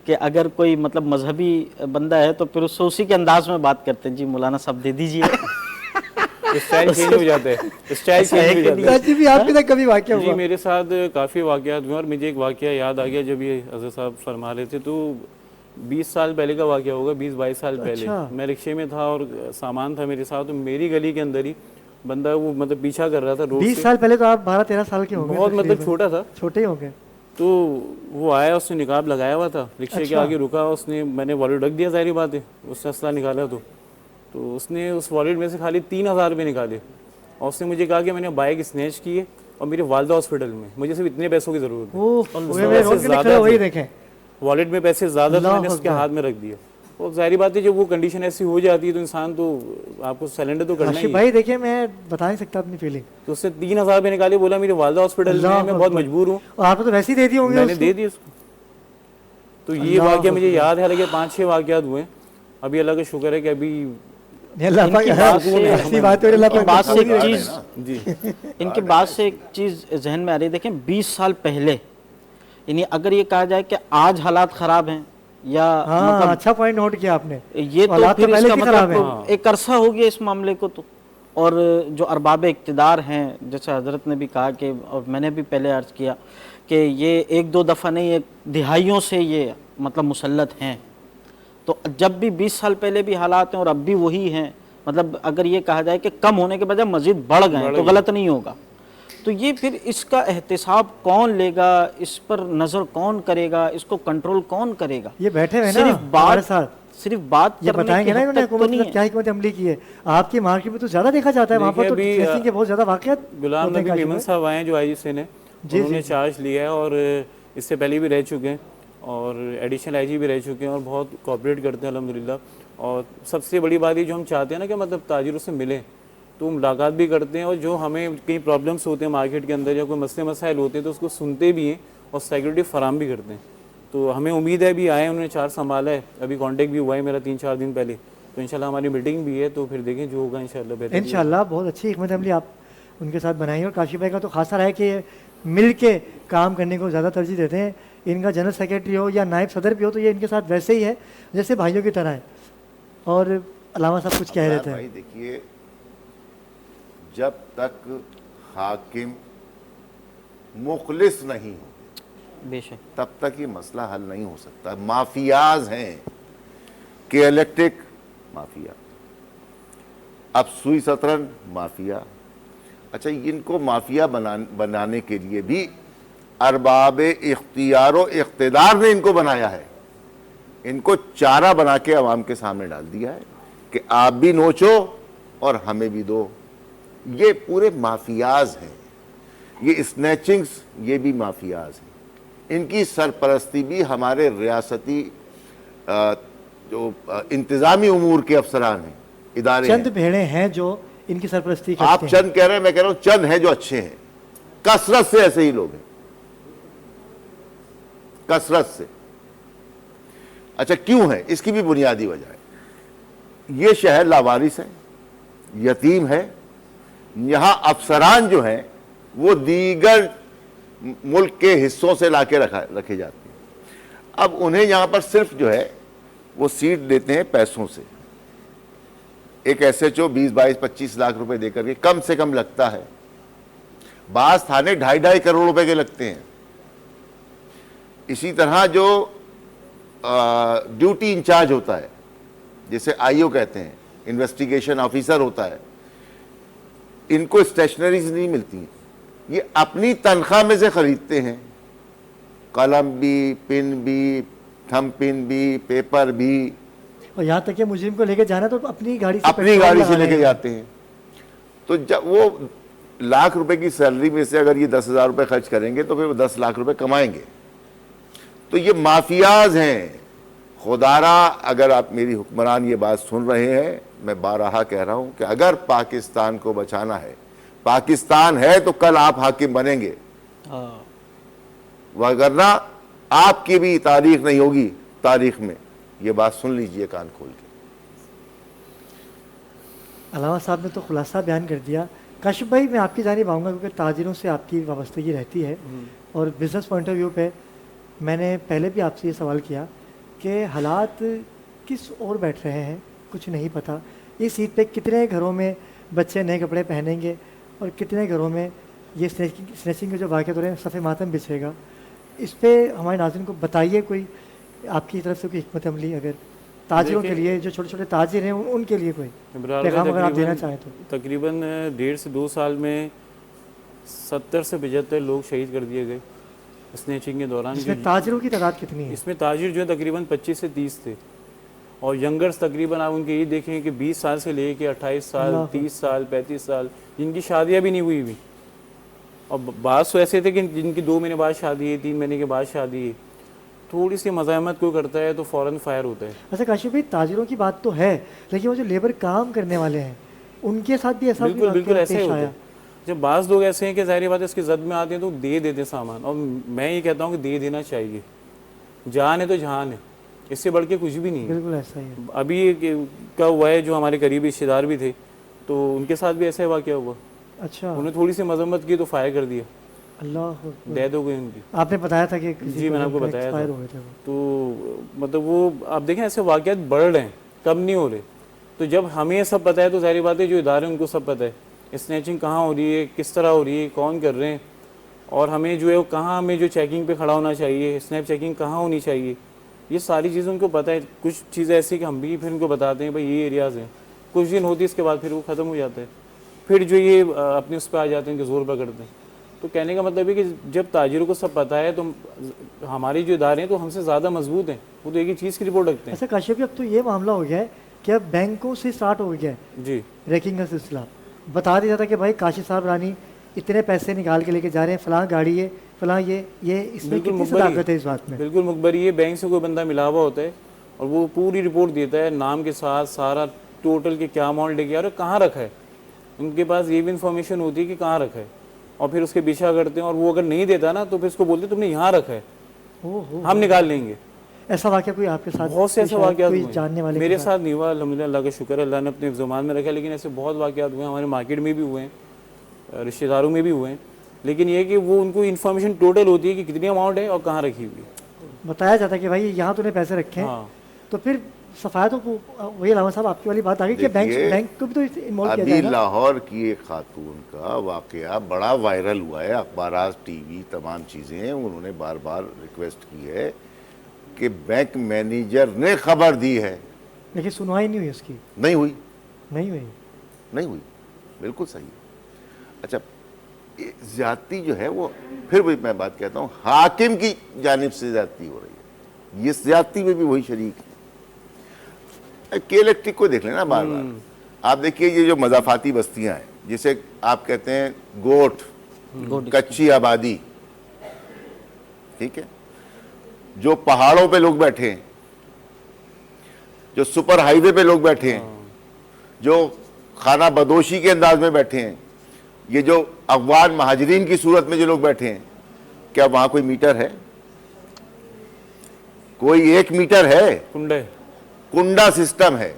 कि अगर कोई मतलब मजहबी बंदा है तो फिर उससे उसी के अंदाज में बात करते हैं, जी मौलाना साहब दे दीजिए। स्टाइल चेंज हो जाते हैं, स्टाइल ऐसा है चेंज हो कि जाते हैं। सच्ची भी आपके साथ कभी वाकया जी हुआ? मेरे साथ काफ़ी वाक़यात हुए और मुझे एक वाक़या याद आ गया जब ये हज़रत साहब फरमा रहे थे, तो 20 साल पहले का वाक़या होगा, 20-22 साल पहले। अच्छा। मैं रिक्शे में था और सामान था मेरे साथ, तो मेरी गली के अंदर ही बंदा वो मतलब पीछा कर रहा था रोड 20 से। साल पहले तो आप 12-13 साल के होंगे, बहुत मतलब तकरीबन। छोटा था। छोटे ही होंगे। तो वो आया, उसने निकाब लगाया हुआ था, रिक्शे के अच्छा। आगे रुका, उसने, मैंने वॉलेट रख दिया, जाहिर बात है, उसने असला निकाला तो उसने उस वॉलेट में से खाली 3000 रुपये निकाले और उसने मुझे कहा कि मैंने बाइक स्नैच की है और मेरी वालदा हॉस्पिटल में, मुझे सिर्फ इतने पैसों की ज़रूरत है। ओह, और वे रोड पे ज़्यादा खड़े वही थे। देखें। वॉलेट में पैसे ज़्यादा थे, अल्लाह मैंने उसके अकबर। हाथ में रख दिया। और जाहिर बात है जब वो कंडीशन ऐसी हो जाती है तो इंसान तो आपको सिलेंडर तो करना ही आशिफ है। भाई देखिए, मैं बता नहीं सकता अपनी फीलिंग। तो उससे 3000 रुपये निकाले, बोला मेरी वालदा हॉस्पिटल में अल्लाह है, मैं बहुत अकबर। मजबूर हूँ। और आपने तो वैसे ही दे दी होंगी मैंने उसको। दे दी उसको। तो ये अल्लाह वाक़या मुझे अकबर। याद है, हालांकि 5-6 वाक़यात हुए हैं। अभी अल्लाह का शुक्र है कि अभी अल्लाह पाक इनकी बात से- ऐसी बात है, अल्लाह इनकी पाक बात से एक बख्श दे। चीज़ जी इनके बाद से एक चीज़ जहन में आ रही है। देखें, 20 साल पहले, यानी अगर ये कहा जाए कि आज हालात ख़राब हैं या हाँ, मतलब अच्छा पॉइंट नोट किया आपने। ये तो हालात तो फिर पहले इसका की खराब मतलब है। एक अरसा हो गया इस मामले को तो। और जो अरबाब इक़्तिदार हैं, जैसे हज़रत ने भी कहा कि, और मैंने भी पहले अर्ज़ किया कि ये एक दो दफ़ा नहीं, एक दिहाइयों से ये मतलब मुसल्लत हैं। तो जब भी 20 साल पहले भी हालात हैं और अब भी वही हैं, मतलब अगर ये कहा जाए कि कम होने के बजाय मज़ीद बढ़ गए तो गलत नहीं होगा। तो ये फिर इसका एहतिसाब कौन लेगा, इस पर नज़र कौन करेगा, इसको कंट्रोल कौन करेगा? ये बैठे हुए ना सिर्फ हमारे बात, साथ, सिर्फ बात ये करने बताएंगे की ना हद इन्होंने तक तो हुकूमत नहीं ने है। क्या हिकमत अमली की है। आपकी मार्केट में तो ज़्यादा देखा जाता है, वहाँ पर तो देखिए, अभी, ड्रेसिंग के बहुत ज़्यादा वाक़यात गुलाम होते हैं नबी काशी मेमन में। साहब आए हैं जो IGC ने, जी, उन्होंने जी। चार्ज लिया है और इससे पहले भी रह चुके हैं और एडिशनल IG भी रह चुके हैं और बहुत कोऑपरेट करते हैं अल्हम्दुलिल्लाह। और सबसे बड़ी बात ये जो हम चाहते हैं ना कि मतलब ताजिरों से मिलें, तो मुलाकात भी करते हैं और जो हमें कई प्रॉब्लम्स होते हैं मार्केट के अंदर या कोई मसले मसाइल होते हैं तो उसको सुनते भी हैं और सिक्योरिटी फराम भी करते हैं। तो हमें उम्मीद है, अभी आए, उन्होंने चार्ज संभाला है, अभी कांटेक्ट भी हुआ है मेरा 3-4 दिन पहले, तो इंशाल्लाह हमारी मीटिंग भी है, तो फिर देखें जो होगा इंशाल्लाह बेहतर। इंशाल्लाह बहुत अच्छी हिकमत अमली आप उनके साथ बनाई। और काशी भाई का तो खासा रहा है कि ये मिल के काम करने को ज़्यादा तरजीह देते हैं। इनका जनरल सेक्रेटरी हो या नायब सदर भी हो तो ये इनके साथ वैसे ही है जैसे भाइयों की तरह है। और अलामा साहब कुछ कह रहे थे। भाई देखिए, जब तक हाकिम मुखलिस नहीं हो बेशक तब तक ये मसला हल नहीं हो सकता। माफियाज हैं कि इलेक्ट्रिक माफिया। अब सुई शतरंज माफिया। अच्छा, इनको माफिया बनाने के लिए भी अरबाब इख्तियार इख्तिदार ने इनको बनाया है। इनको चारा बना के अवाम के सामने डाल दिया है कि आप भी नोचो और हमें भी दो। ये पूरे माफियाज हैं, ये स्नैचिंग्स ये भी माफियाज हैं। इनकी सरपरस्ती भी हमारे रियासती जो इंतजामी उमूर के अफसरान हैं, इदारे चंद हैं। भेड़े हैं जो इनकी सरपरस्ती करते आप हैं। चंद कह रहे हैं, मैं कह रहा हूं चंद हैं जो अच्छे हैं। कसरत से ऐसे ही लोग हैं, कसरत से। अच्छा, क्यों है? इसकी भी बुनियादी वजह है। ये शहर लावारिस है, यतीम है। यहां अफसरान जो हैं वो दीगर मुल्क के हिस्सों से लाके रखे जाते हैं। अब उन्हें यहां पर सिर्फ जो है वो सीट देते हैं पैसों से। एक SHO 20, 22, 25 लाख रुपए देकर के कम से कम लगता है। बास थाने 2.5 करोड़ रुपए के लगते हैं। इसी तरह जो ड्यूटी इंचार्ज होता है, जिसे IO कहते हैं, इन्वेस्टिगेशन ऑफिसर होता है, इनको स्टेशनरीज नहीं मिलती हैं। ये अपनी तनख्वाह में से खरीदते हैं, कलम भी, पिन भी, थंब पिन भी, पेपर भी। और यहाँ तक कि मुजरिम को लेके जाना तो अपनी गाड़ी से अपनी पेट्रोल गाड़ी से लगाना लेके है। जाते हैं। तो जब वो लाख रुपए की सैलरी में से अगर ये 10,000 रुपए खर्च करेंगे तो फिर वो 10 लाख रुपए कमाएंगे। तो ये माफियाज हैं। खुदारा, अगर आप मेरी हुक्मरान ये बात सुन रहे हैं, मैं बारहा कह रहा हूं कि अगर पाकिस्तान को बचाना है, पाकिस्तान है तो कल आप हाकिम बनेंगे, वरना आपकी भी तारीख नहीं होगी तारीख में। ये बात सुन लीजिए कान खोल के। अलावा साहब ने तो खुलासा बयान कर दिया। काशिफ भाई, मैं आपकी जानिब आऊँगा क्योंकि ताजिरों से आपकी वाबस्तगी रहती है और बिज़नेस पॉइंट ऑफ व्यू पे मैंने पहले भी आपसे ये सवाल किया कि हालात किस ओर बैठ रहे हैं, कुछ नहीं पता। इस ईद पे कितने घरों में बच्चे नए कपड़े पहनेंगे और कितने घरों में ये स्नैचिंग के जो वाक़ हो रहे हैं सफ़े मातम बिछेगा। इस पे हमारे नाज़रीन को बताइए कोई आपकी तरफ से कोई हिकमत अमली, अगर ताजिरों के लिए, जो छोटे छोटे ताजिर हैं उनके लिए कोई पैगाम अगर आप देना चाहें तो। तकरीबन 1.5 से 2 साल में 70 से 75 लोग शहीद कर दिए गए स्नैचिंग के दौरान। इसमें ताजिरों की तादाद कितनी है? इसमें ताजिर जो है तकरीबन 25 से 30 थे और यंगर्स तकरीबन आप उनके ये देखें कि 20 साल से लेके 28 साल, 30 साल, 35 साल, जिनकी शादियाँ भी नहीं हुई हुई। और बात तो ऐसे थे कि जिनकी 2 महीने बाद शादी है, 3 महीने के बाद शादी है। थोड़ी सी मज़ाहमत कोई करता है तो फ़ौरन फायर होता है। अच्छा काशिफ भाई, ताजिरों की बात तो है, लेकिन वो जो लेबर काम करने वाले हैं उनके साथ भी ऐसा बिल्कुल बिल्कुल ऐसे ही पेश होता आया। है। जब बाज़ लोग ऐसे हैं कि ज़ाहिर बात है इसकी जद में आते हैं तो दे देते सामान, और मैं ये कहता हूँ कि दे देना चाहिए। जान है तो जहान है, इससे बढ़ के कुछ भी नहीं है। बिल्कुल ऐसा ही है। अभी क्या हुआ है, जो हमारे करीबी रिश्तेदार भी थे तो उनके साथ भी ऐसा वाक़या हुआ। अच्छा, उन्हें थोड़ी सी मजम्मत की तो फायर कर दिया, अल्लाह, डेथ हो गई उनकी। आपने बताया था कि किसी जी को मैंने आपको उनका बताया एक्सपायर था। हो गए थे वो। तो मतलब वो आप देखें ऐसे वाक़यात बढ़ रहे हैं, कम नहीं हो रहे। तो जब हमें सब पता है तो ज़ाहिर बात है जो इदारे हैं उनको सब पता है स्नैचिंग कहाँ हो रही है, किस तरह हो रही है, कौन कर रहे हैं, और हमें जो है कहाँ हमें जो चेकिंग पे खड़ा होना चाहिए, स्नैप चेकिंग कहाँ होनी चाहिए, ये सारी चीज़ें उनको पता है। कुछ चीज़ें ऐसी कि हम भी फिर उनको बताते हैं भाई ये एरियाज़ हैं, कुछ दिन होती है इसके बाद फिर वो ख़त्म हो जाता है। फिर जो ये अपने उस पर आ जाते हैं कि ज़ोर पकड़ते हैं। तो कहने का मतलब है कि जब ताजिरों को सब पता है तो हमारे जो इदारे हैं तो हमसे ज़्यादा मजबूत हैं, वो तो एक ही चीज़ की रिपोर्ट रखते हैं। अच्छा काशिफ, अब तो ये मामला हो गया है कि अब बैंकों से स्टार्ट हो गया है जी रैकिंग का सिलसिला। बता दिया था कि भाई काशिफ साहब रानी इतने पैसे निकाल के लेके जा रहे हैं, फलां गाड़ी है, फलां ये इसमें बिल्कुल कितनी सदाकत है इस बात में? बिल्कुल मुखबरी है। बैंक से कोई बंदा मिला हुआ होता है और वो पूरी रिपोर्ट देता है नाम के साथ, सारा टोटल के क्या अमाउंट लेके आ रहा है, कहाँ रखा है। उनके पास ये भी इंफॉर्मेशन होती है कि कहाँ रखा है, और फिर उसके पीछा करते हैं। और वो अगर नहीं देता ना तो फिर उसको बोलते तुमने यहाँ रखा है, हम निकाल लेंगे। ऐसा वाक़या कोई आपके साथ? बहुत से ऐसे वाक़यात हुए, जानने वाले मेरे साथ नहीं हुआ अल्हम्दुलिल्लाह, अल्लाह का शुक्र है, अल्लाह ने अपने ज़मान में रखा। लेकिन ऐसे बहुत वाक़यात हुए, हमारे मार्केट में भी हुए हैं, रिश्तेदारों में भी हुए हैं। लेकिन ये कि वो उनको इन्फॉर्मेशन टोटल होती है कि कितनी अमाउंट है और कहाँ रखी हुई है। बताया जाता है कि भाई यहाँ तूने पैसे रखे हैं। हाँ। तो फिर सफाया तो वही अलावा साहब आपकी वाली बात आ गई कि बैंक को भी तो इन्वॉल्व किया अभी जाएगा। लाहौर की एक खातून का वाकया बड़ा वायरल हुआ है, अखबारात, टीवी, तमाम चीज़ें। उन्होंने बार बार रिक्वेस्ट की है कि बैंक मैनेजर ने खबर दी है लेकिन सुनवाई नहीं हुई उसकी। नहीं हुई, नहीं हुई। नहीं हुई, बिल्कुल सही है। अच्छा, ये ज्यादती जो है वो फिर भी मैं बात कहता हूँ हाकिम की जानिब से ज्यादती हो रही है, ये ज्यादती में भी वही शरीक है। के इलेक्ट्रिक को देख लेना बार बार, आप देखिए ये जो मजाफाती बस्तियां हैं जिसे आप कहते हैं गोट, कच्ची आबादी, ठीक है, जो पहाड़ों पे लोग बैठे हैं, जो सुपर हाईवे पे लोग बैठे हैं, जो खाना बदोशी के अंदाज में बैठे हैं, ये जो अफगान महाजरीन की सूरत में जो लोग बैठे हैं, क्या वहां कोई मीटर है? कोई एक मीटर है? कुंडा सिस्टम है।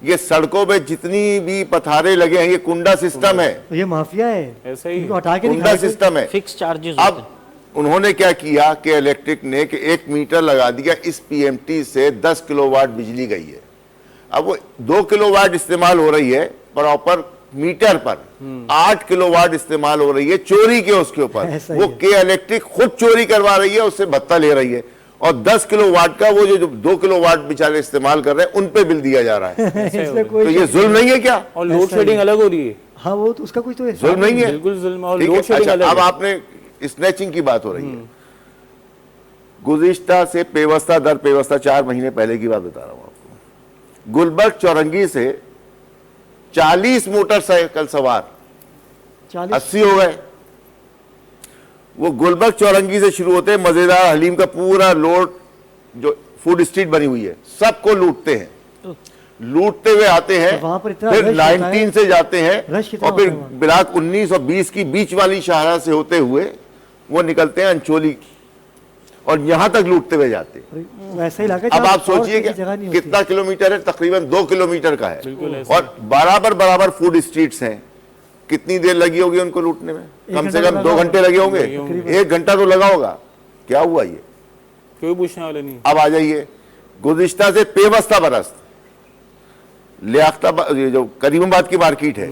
ये सड़कों पे जितनी भी पथारे लगे हैं ये कुंडा सिस्टम है। तो ये माफिया है, ऐसा ही इनको हटा के कुंडा दिखाया कोई। सिस्टम है। फिक्स चार्जेस अब उन्होंने क्या किया कि इलेक्ट्रिक ने कि एक मीटर लगा दिया, इस पीएमटी से 10 किलोवाट बिजली गई है। अब वो 2 किलोवाट इस्तेमाल हो रही है प्रॉपर मीटर पर, 8 किलोवाट इस्तेमाल हो रही है चोरी के उसके ऊपर। ऐसा वो ही है। के इलेक्ट्रिक खुद चोरी करवा रही है, उससे भत्ता ले रही है, और 10 किलोवाट का वो जो 2 किलोवाट बेचारे इस्तेमाल कर रहे हैं उन पे बिल दिया जा रहा है। इसमें तो कोई ये जुल्म नहीं है क्या? और लोड शेडिंग अलग हो रही है। हाँ, वो तो उसका कोई तो जुल्म नहीं है, बिल्कुल जुल्म, और ठीक है? लोड शेडिंग अच्छा, अलग अब है। आपने स्नैचिंग की बात हो रही है, गुज़िश्ता से पेवस्ता दर पेवस्ता 4 महीने पहले की बात बता रहा हूं आपको, गुलबर्ग चौरंगी से 40 मोटरसाइकिल सवार 40 80 हो गए। वो गुलबर्ग चौरंगी से शुरू होते हैं, मजेदार हलीम का पूरा लोड जो फूड स्ट्रीट बनी हुई है सबको लूटते हैं, लूटते हुए आते हैं, तो वहाँ पर इतना फिर रश होता है। 19 से जाते हैं रश कितना और फिर होता है वहाँ? बिलाक 19 और 20 की बीच वाली शाहरा से होते हुए वो निकलते हैं अंचोली और यहां तक लूटते हुए जाते हैं। वैसा ही लगा। अब आप सोचिए कि जगह नहीं कि होती। कितना किलोमीटर है, तकरीबन 2 किलोमीटर का है, बिल्कुल ऐसा। और बराबर बराबर फूड स्ट्रीट्स हैं। कितनी देर लगी होगी उनको लूटने में? कम से कम 2 घंटे लगे होंगे, 1 घंटा तो लगा होगा। क्या हुआ ये? कोई पूछने वाले नहीं। अब आ जाइए, गुज़िश्ता से पेवस्ता बरस लियाकताबाद, ये जो करीमाबाद की मार्केट है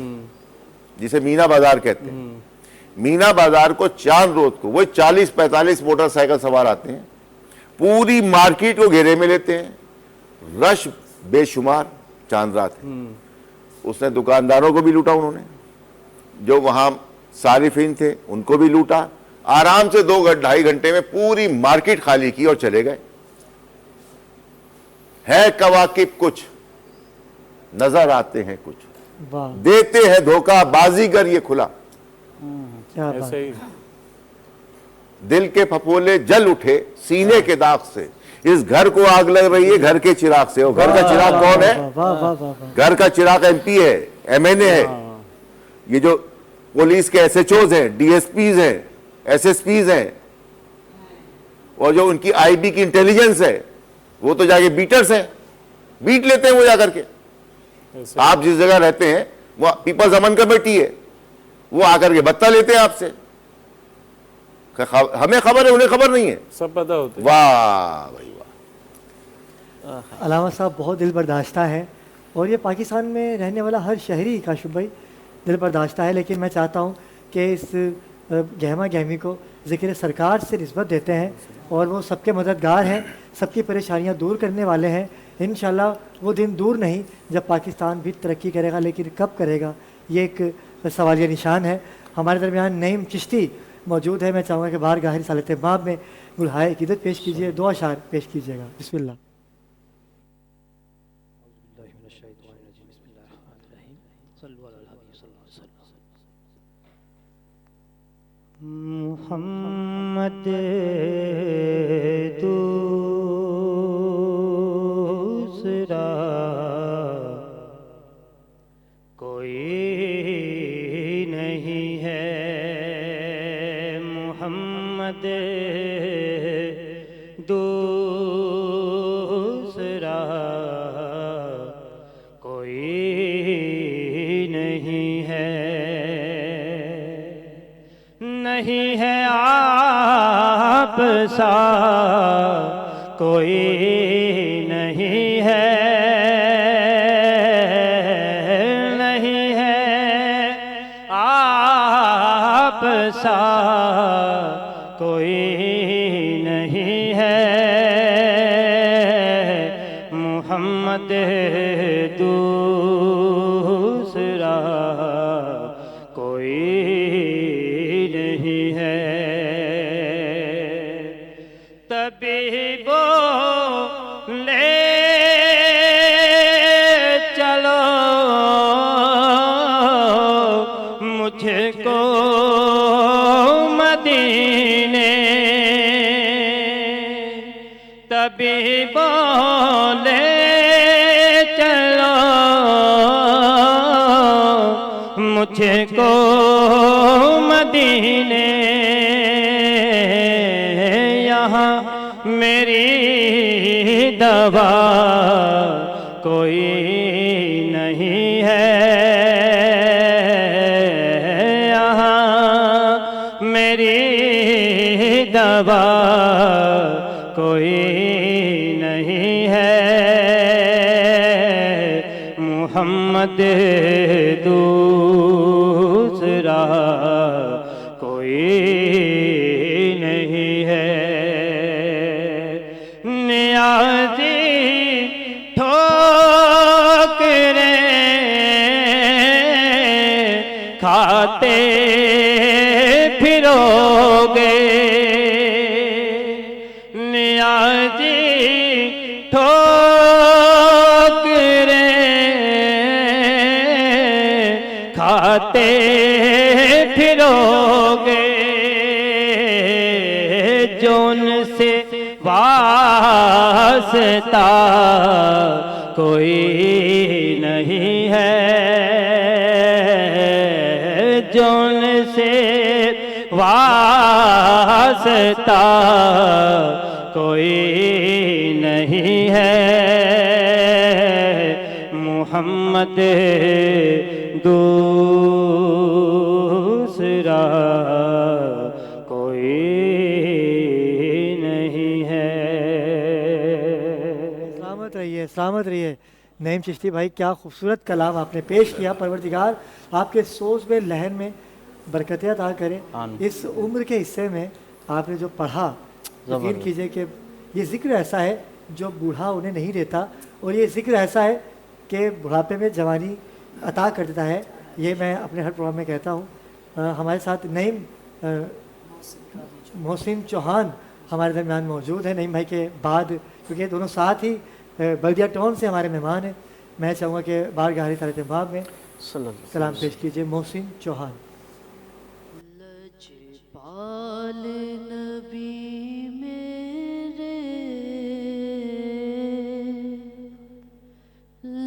जिसे मीना बाजार कहते हैं, मीना बाजार को चांद रोज को वो 40-45 मोटरसाइकिल सवार आते हैं, पूरी मार्केट को घेरे में लेते हैं, रश बेशुमार चांद रात है। उसने दुकानदारों को भी लूटा, उन्होंने जो वहां सारिफीन थे उनको भी लूटा, आराम से 2-2.5 घंटे में पूरी मार्केट खाली की और चले गए। है कवाकिब कुछ, नजर आते हैं कुछ, वाह, देते हैं धोखा बाजीगर ये खुला। क्या बात। ऐसा ही। दिल के फफोले जल उठे सीने के दाग से, इस घर को आग लग रही है घर के चिराग से। और घर का चिराग कौन है? वाह वाह वाह वाह। घर का चिराग एमपी है, एमएनए है, ये जो पुलिस के एसएचओज हैं, डीएसपीज हैं, एसएसपीज हैं, और जो उनकी आईबी की इंटेलिजेंस है वो तो जाके बीटर्स हैं, बीट लेते हैं वो जाकर के। आप जिस जगह रहते हैं वो पीपल्स अमन कमेटी है, वो आकर के बत्ता लेते हैं आपसे। हमें खबर है, उन्हें खबर नहीं है, सब पता होता है। वाह भाई वाह। अलामा साहब बहुत दिल बर्दाश्ता है, और ये पाकिस्तान में रहने वाला हर शहरी काशिफ भाई दिल बर्दाश्ता है। लेकिन मैं चाहता हूँ कि इस गहमा गहमी को ज़िक्र सरकार से निस्बत देते हैं, और वो सबके मददगार हैं, सबकी परेशानियाँ दूर करने वाले हैं। इंशाल्लाह वो दिन दूर नहीं जब पाकिस्तान भी तरक्की करेगा, लेकिन कब करेगा ये एक सवालिया निशान है। हमारे दरमियान नईम चिश्ती मौजूद है। मैं चाहूँगा कि बाहर गाहिर सालत बाब में गुलहाए अक़ीदत पेश कीजिए, 2 अशार पेश कीजिएगा। बिस्मिल्लाह। मोहम्मद दूसरा कोई नहीं है, मोहम्मद दूसरा कोई नहीं है, नहीं है आप सा कोई नहीं है, नहीं है आप सा कोई नहीं है, मोहम्मद दूसरा कोई नहीं है। तभी बोले चलो मुझको मदीने, तभी बोले चलो मुझको मदीने। यहाँ मेरी दवा कोई नहीं है, यहाँ मेरी दवा कोई नहीं है। मोहम्मद दूसरा कोई नहीं है। नियाज़ी ठोकरें खाते फिरोगे, नियाज़ी ठोकरें खाते फिरोगे। जोन से वास्ता कोई नहीं है, जोन से वास्ता कोई नहीं है। मोहम्मद दूसरा कोई नहीं है। सलामत रहिए, सलामत रहिए। नईम चिश्ती भाई, क्या खूबसूरत कलाम आपने पेश किया। परवरदिगार आपके सोच में, लहन में बरकतें अता करें। इस उम्र के हिस्से में आपने जो पढ़ा, यकीन कीजिए कि ये ज़िक्र ऐसा है जो बूढ़ा उन्हें नहीं देता, और ये ज़िक्र ऐसा है कि बुढ़ापे में जवानी अता कर देता है। ये मैं अपने हर प्रोग्राम में कहता हूँ। हमारे साथ नईम मोहसिन चौहान हमारे दरमियान मौजूद है, नईम भाई के बाद, क्योंकि दोनों साथ ही बल्दिया टाउन से हमारे मेहमान हैं। मैं चाहूँगा कि बारगाह तारीख़ में सलाम पेश कीजिए मोहसिन चौहान। लजपाल नबी मेरे,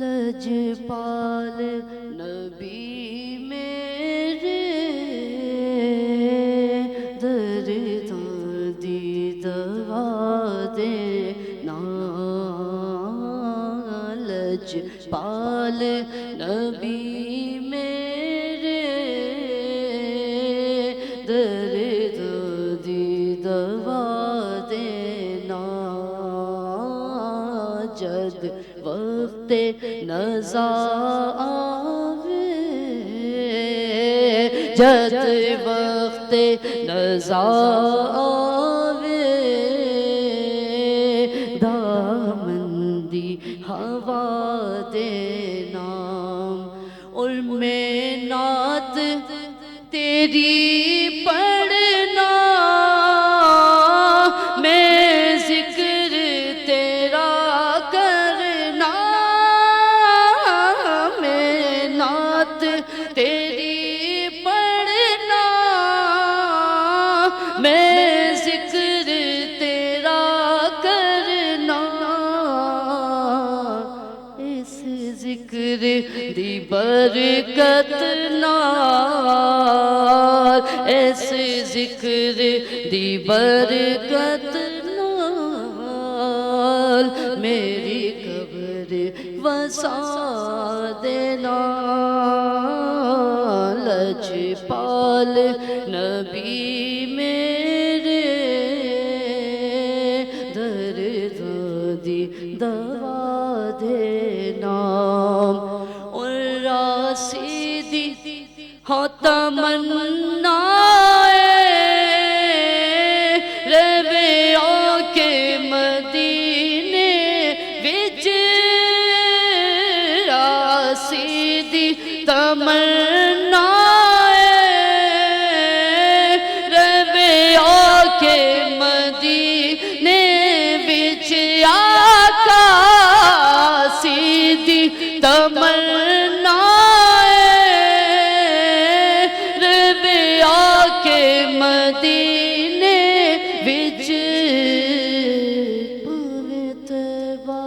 लजपाल नबी मेरे, दर्द दी दवा देना। लजपाल नबी मेरे, दर्द दी दवा देना। जद वक्त नज़ा आवे, जद वक्त नज़ा आवे, दामंदी हवा देना। और मैं नात तेरी पढ़ना, मैं जिक्र तेरा करना। मैं नात तेरी पढ़ना, मैं जिक्र तेरा करना। इस जिक्र दी बरकत नाल, ऐसे जिक्र दी बरकत नाल, मेरी कब्र वसा देना। लजपाल नबी मेरे, दर्द दी दवा देना। और रासीदी हो तमन्ना रवे आके मदीने विच, तमन्नाए रवे आके मदीने विच आका सीधी तमन्नाए रवे आके मदीने विच पवितबा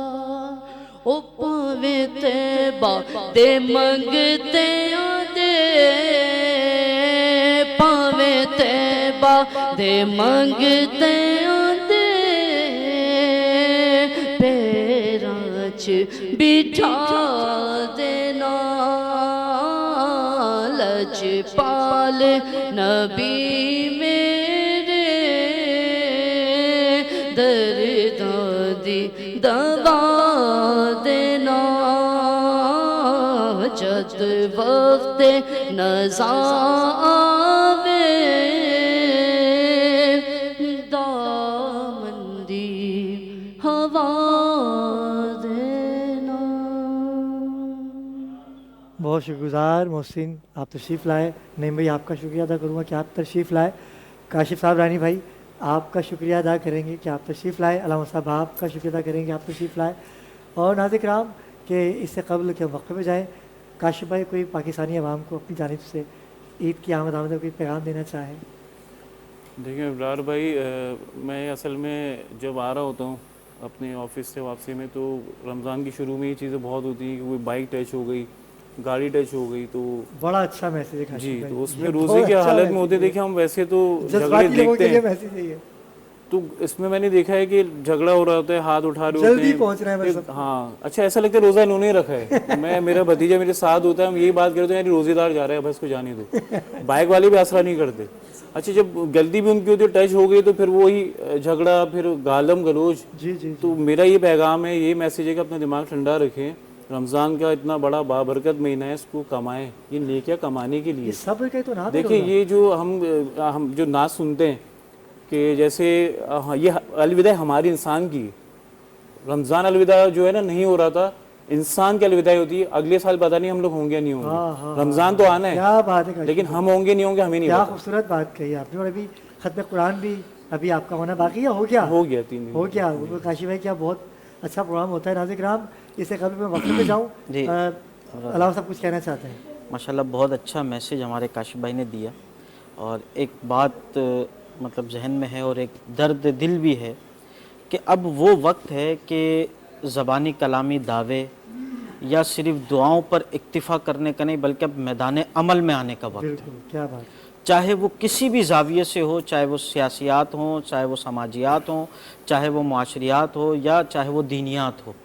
ओ पवितबा दे मंगते दे पवितबा दे मंगते दे पैरां च बिठा देना लजपाल नबी मेरे दर्दां दी दवा देना जद वक्त नज़ा आवे दामंदी हवा देना। बहुत शुक्रगुजार मोहसिन, आप तशरीफ़ लाए। नईम भाई आपका शुक्रिया अदा करूँगा कि आप तशरीफ़ लाए। काशिफ साहब रानी भाई आपका शुक्रिया अदा करेंगे कि आप तशरीफ़ लाए। अलामा साहब आपका शुक्रिया अदा करेंगे आप तशरीफ़ लाए। और नाज़िर किराम कि इससे कबल के वक्त में जाएँ, काशिफ भाई कोई पाकिस्तानी अवाम को अपनी जानिब से ईद की आमद में कोई पैगाम देना चाहें? देखिए इब्रार भाई, मैं असल में जब आ रहा होता हूँ अपने ऑफिस से वापसी में, तो रमज़ान की शुरू में ये चीज़ें बहुत होती हैं कि कोई बाइक टच हो गई, गाड़ी टच हो गई, तो बड़ा अच्छा मैसेज है जी, काशिफ भाई। तो उसमें ये रोज़े बहुत की अच्छा हालत में मैसेज होते है। देखिए हम वैसे तो झगड़े जज्बाती लोगों देखते के लिए हैं, मैसेज है ये। तो इसमें मैंने देखा है कि झगड़ा हो रहा होता है, हाथ उठा रहे होते जल्दी हैं, पहुंच रहे हैं बस फिर- हाँ अच्छा ऐसा लगता है रोज़ा इन्होंने ही रखा है। मैं मेरा भतीजा मेरे साथ होता है, हम यही बात करते हैं यार रोज़ेदार जा रहा है बस को जाने दो। बाइक वाले भी आसरा नहीं करते। अच्छा जब गलती भी उनकी होती है, टच हो गई, तो फिर वही झगड़ा, फिर गालम गलोच। जी जी तो मेरा ये पैगाम है, ये मैसेज है कि अपना दिमाग ठंडा रखें। रमज़ान का इतना बड़ा बाबरकत महीना है, इसको कमाएं, ये नेकियां कमाने के लिए। ये सब्र का ही तो नाम है देखिए रोज़ा। ये जो हम जो नाच सुनते हैं कि जैसे ये अलविदा हमारी इंसान की, रमज़ान अलविदा जो है ना नहीं हो रहा था, इंसान की अलविदाई होती है। अगले साल पता नहीं हम लोग होंगे या नहीं हाँ, होंगे, हाँ, रमज़ान तो आना है, क्या बात है काशिफ लेकिन भाई। हम होंगे नहीं होंगे हमें नहीं क्या पता। खूबसूरत बात कही आपने। और अभी खत्म कुरान भी अभी आपका होना बाकी है, हो गया? हो गया 3 दिन। हो गया। वो काशिफ भाई क्या बहुत अच्छा प्रोग्राम होता है। नाज़िर किराम इससे कभी मैं वक्त पे जाऊँ, जी। अलावा सब कुछ कहना चाहते हैं? माशाल्लाह बहुत अच्छा मैसेज हमारे काशिफ भाई ने दिया, और एक बात मतलब जहन में है और एक दर्द दिल भी है कि अब वो वक्त है कि ज़बानी कलामी दावे या सिर्फ दुआओं पर इक्तिफ़ा करने का नहीं, बल्कि अब मैदान अमल में आने का वक्त है। बिल्कुल, क्या बात है। चाहे वो किसी भी जाविये से हो, चाहे वो सियासियात हों, चाहे वो समाजियात हों, चाहे वो मुआशरियात हो, या चाहे वो दीनियात हो।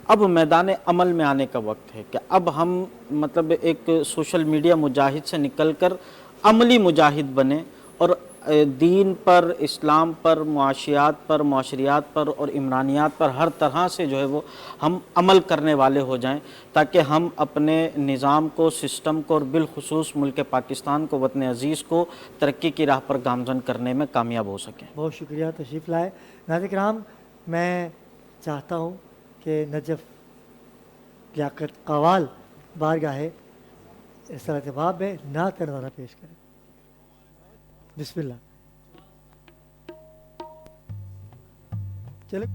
अब मैदान अमल में आने का वक्त है कि अब हम मतलब एक सोशल मीडिया मुजाहिद से निकलकर अमली मुजाहिद बने और दीन पर, इस्लाम पर, मुआशियात पर, मुआशरियात पर और इमरानियात पर हर तरह से जो है वो हम अमल करने वाले हो जाएं, ताकि हम अपने निज़ाम को, सिस्टम को और बिलखुसूस मुल्क पाकिस्तान को, वतन अज़ीज़ को तरक्की की राह पर गामज़न करने में कामयाब हो सकें। बहुत शुक्रिया तशरीफ़ लाए। नाज़िर किराम मैं चाहता हूँ कि नजफ़ लियाकत कवाल बारगाह इस्तिग़फ़ार में नात का नज़ारा पेश करें। बिस्मिल्लाह। चलो।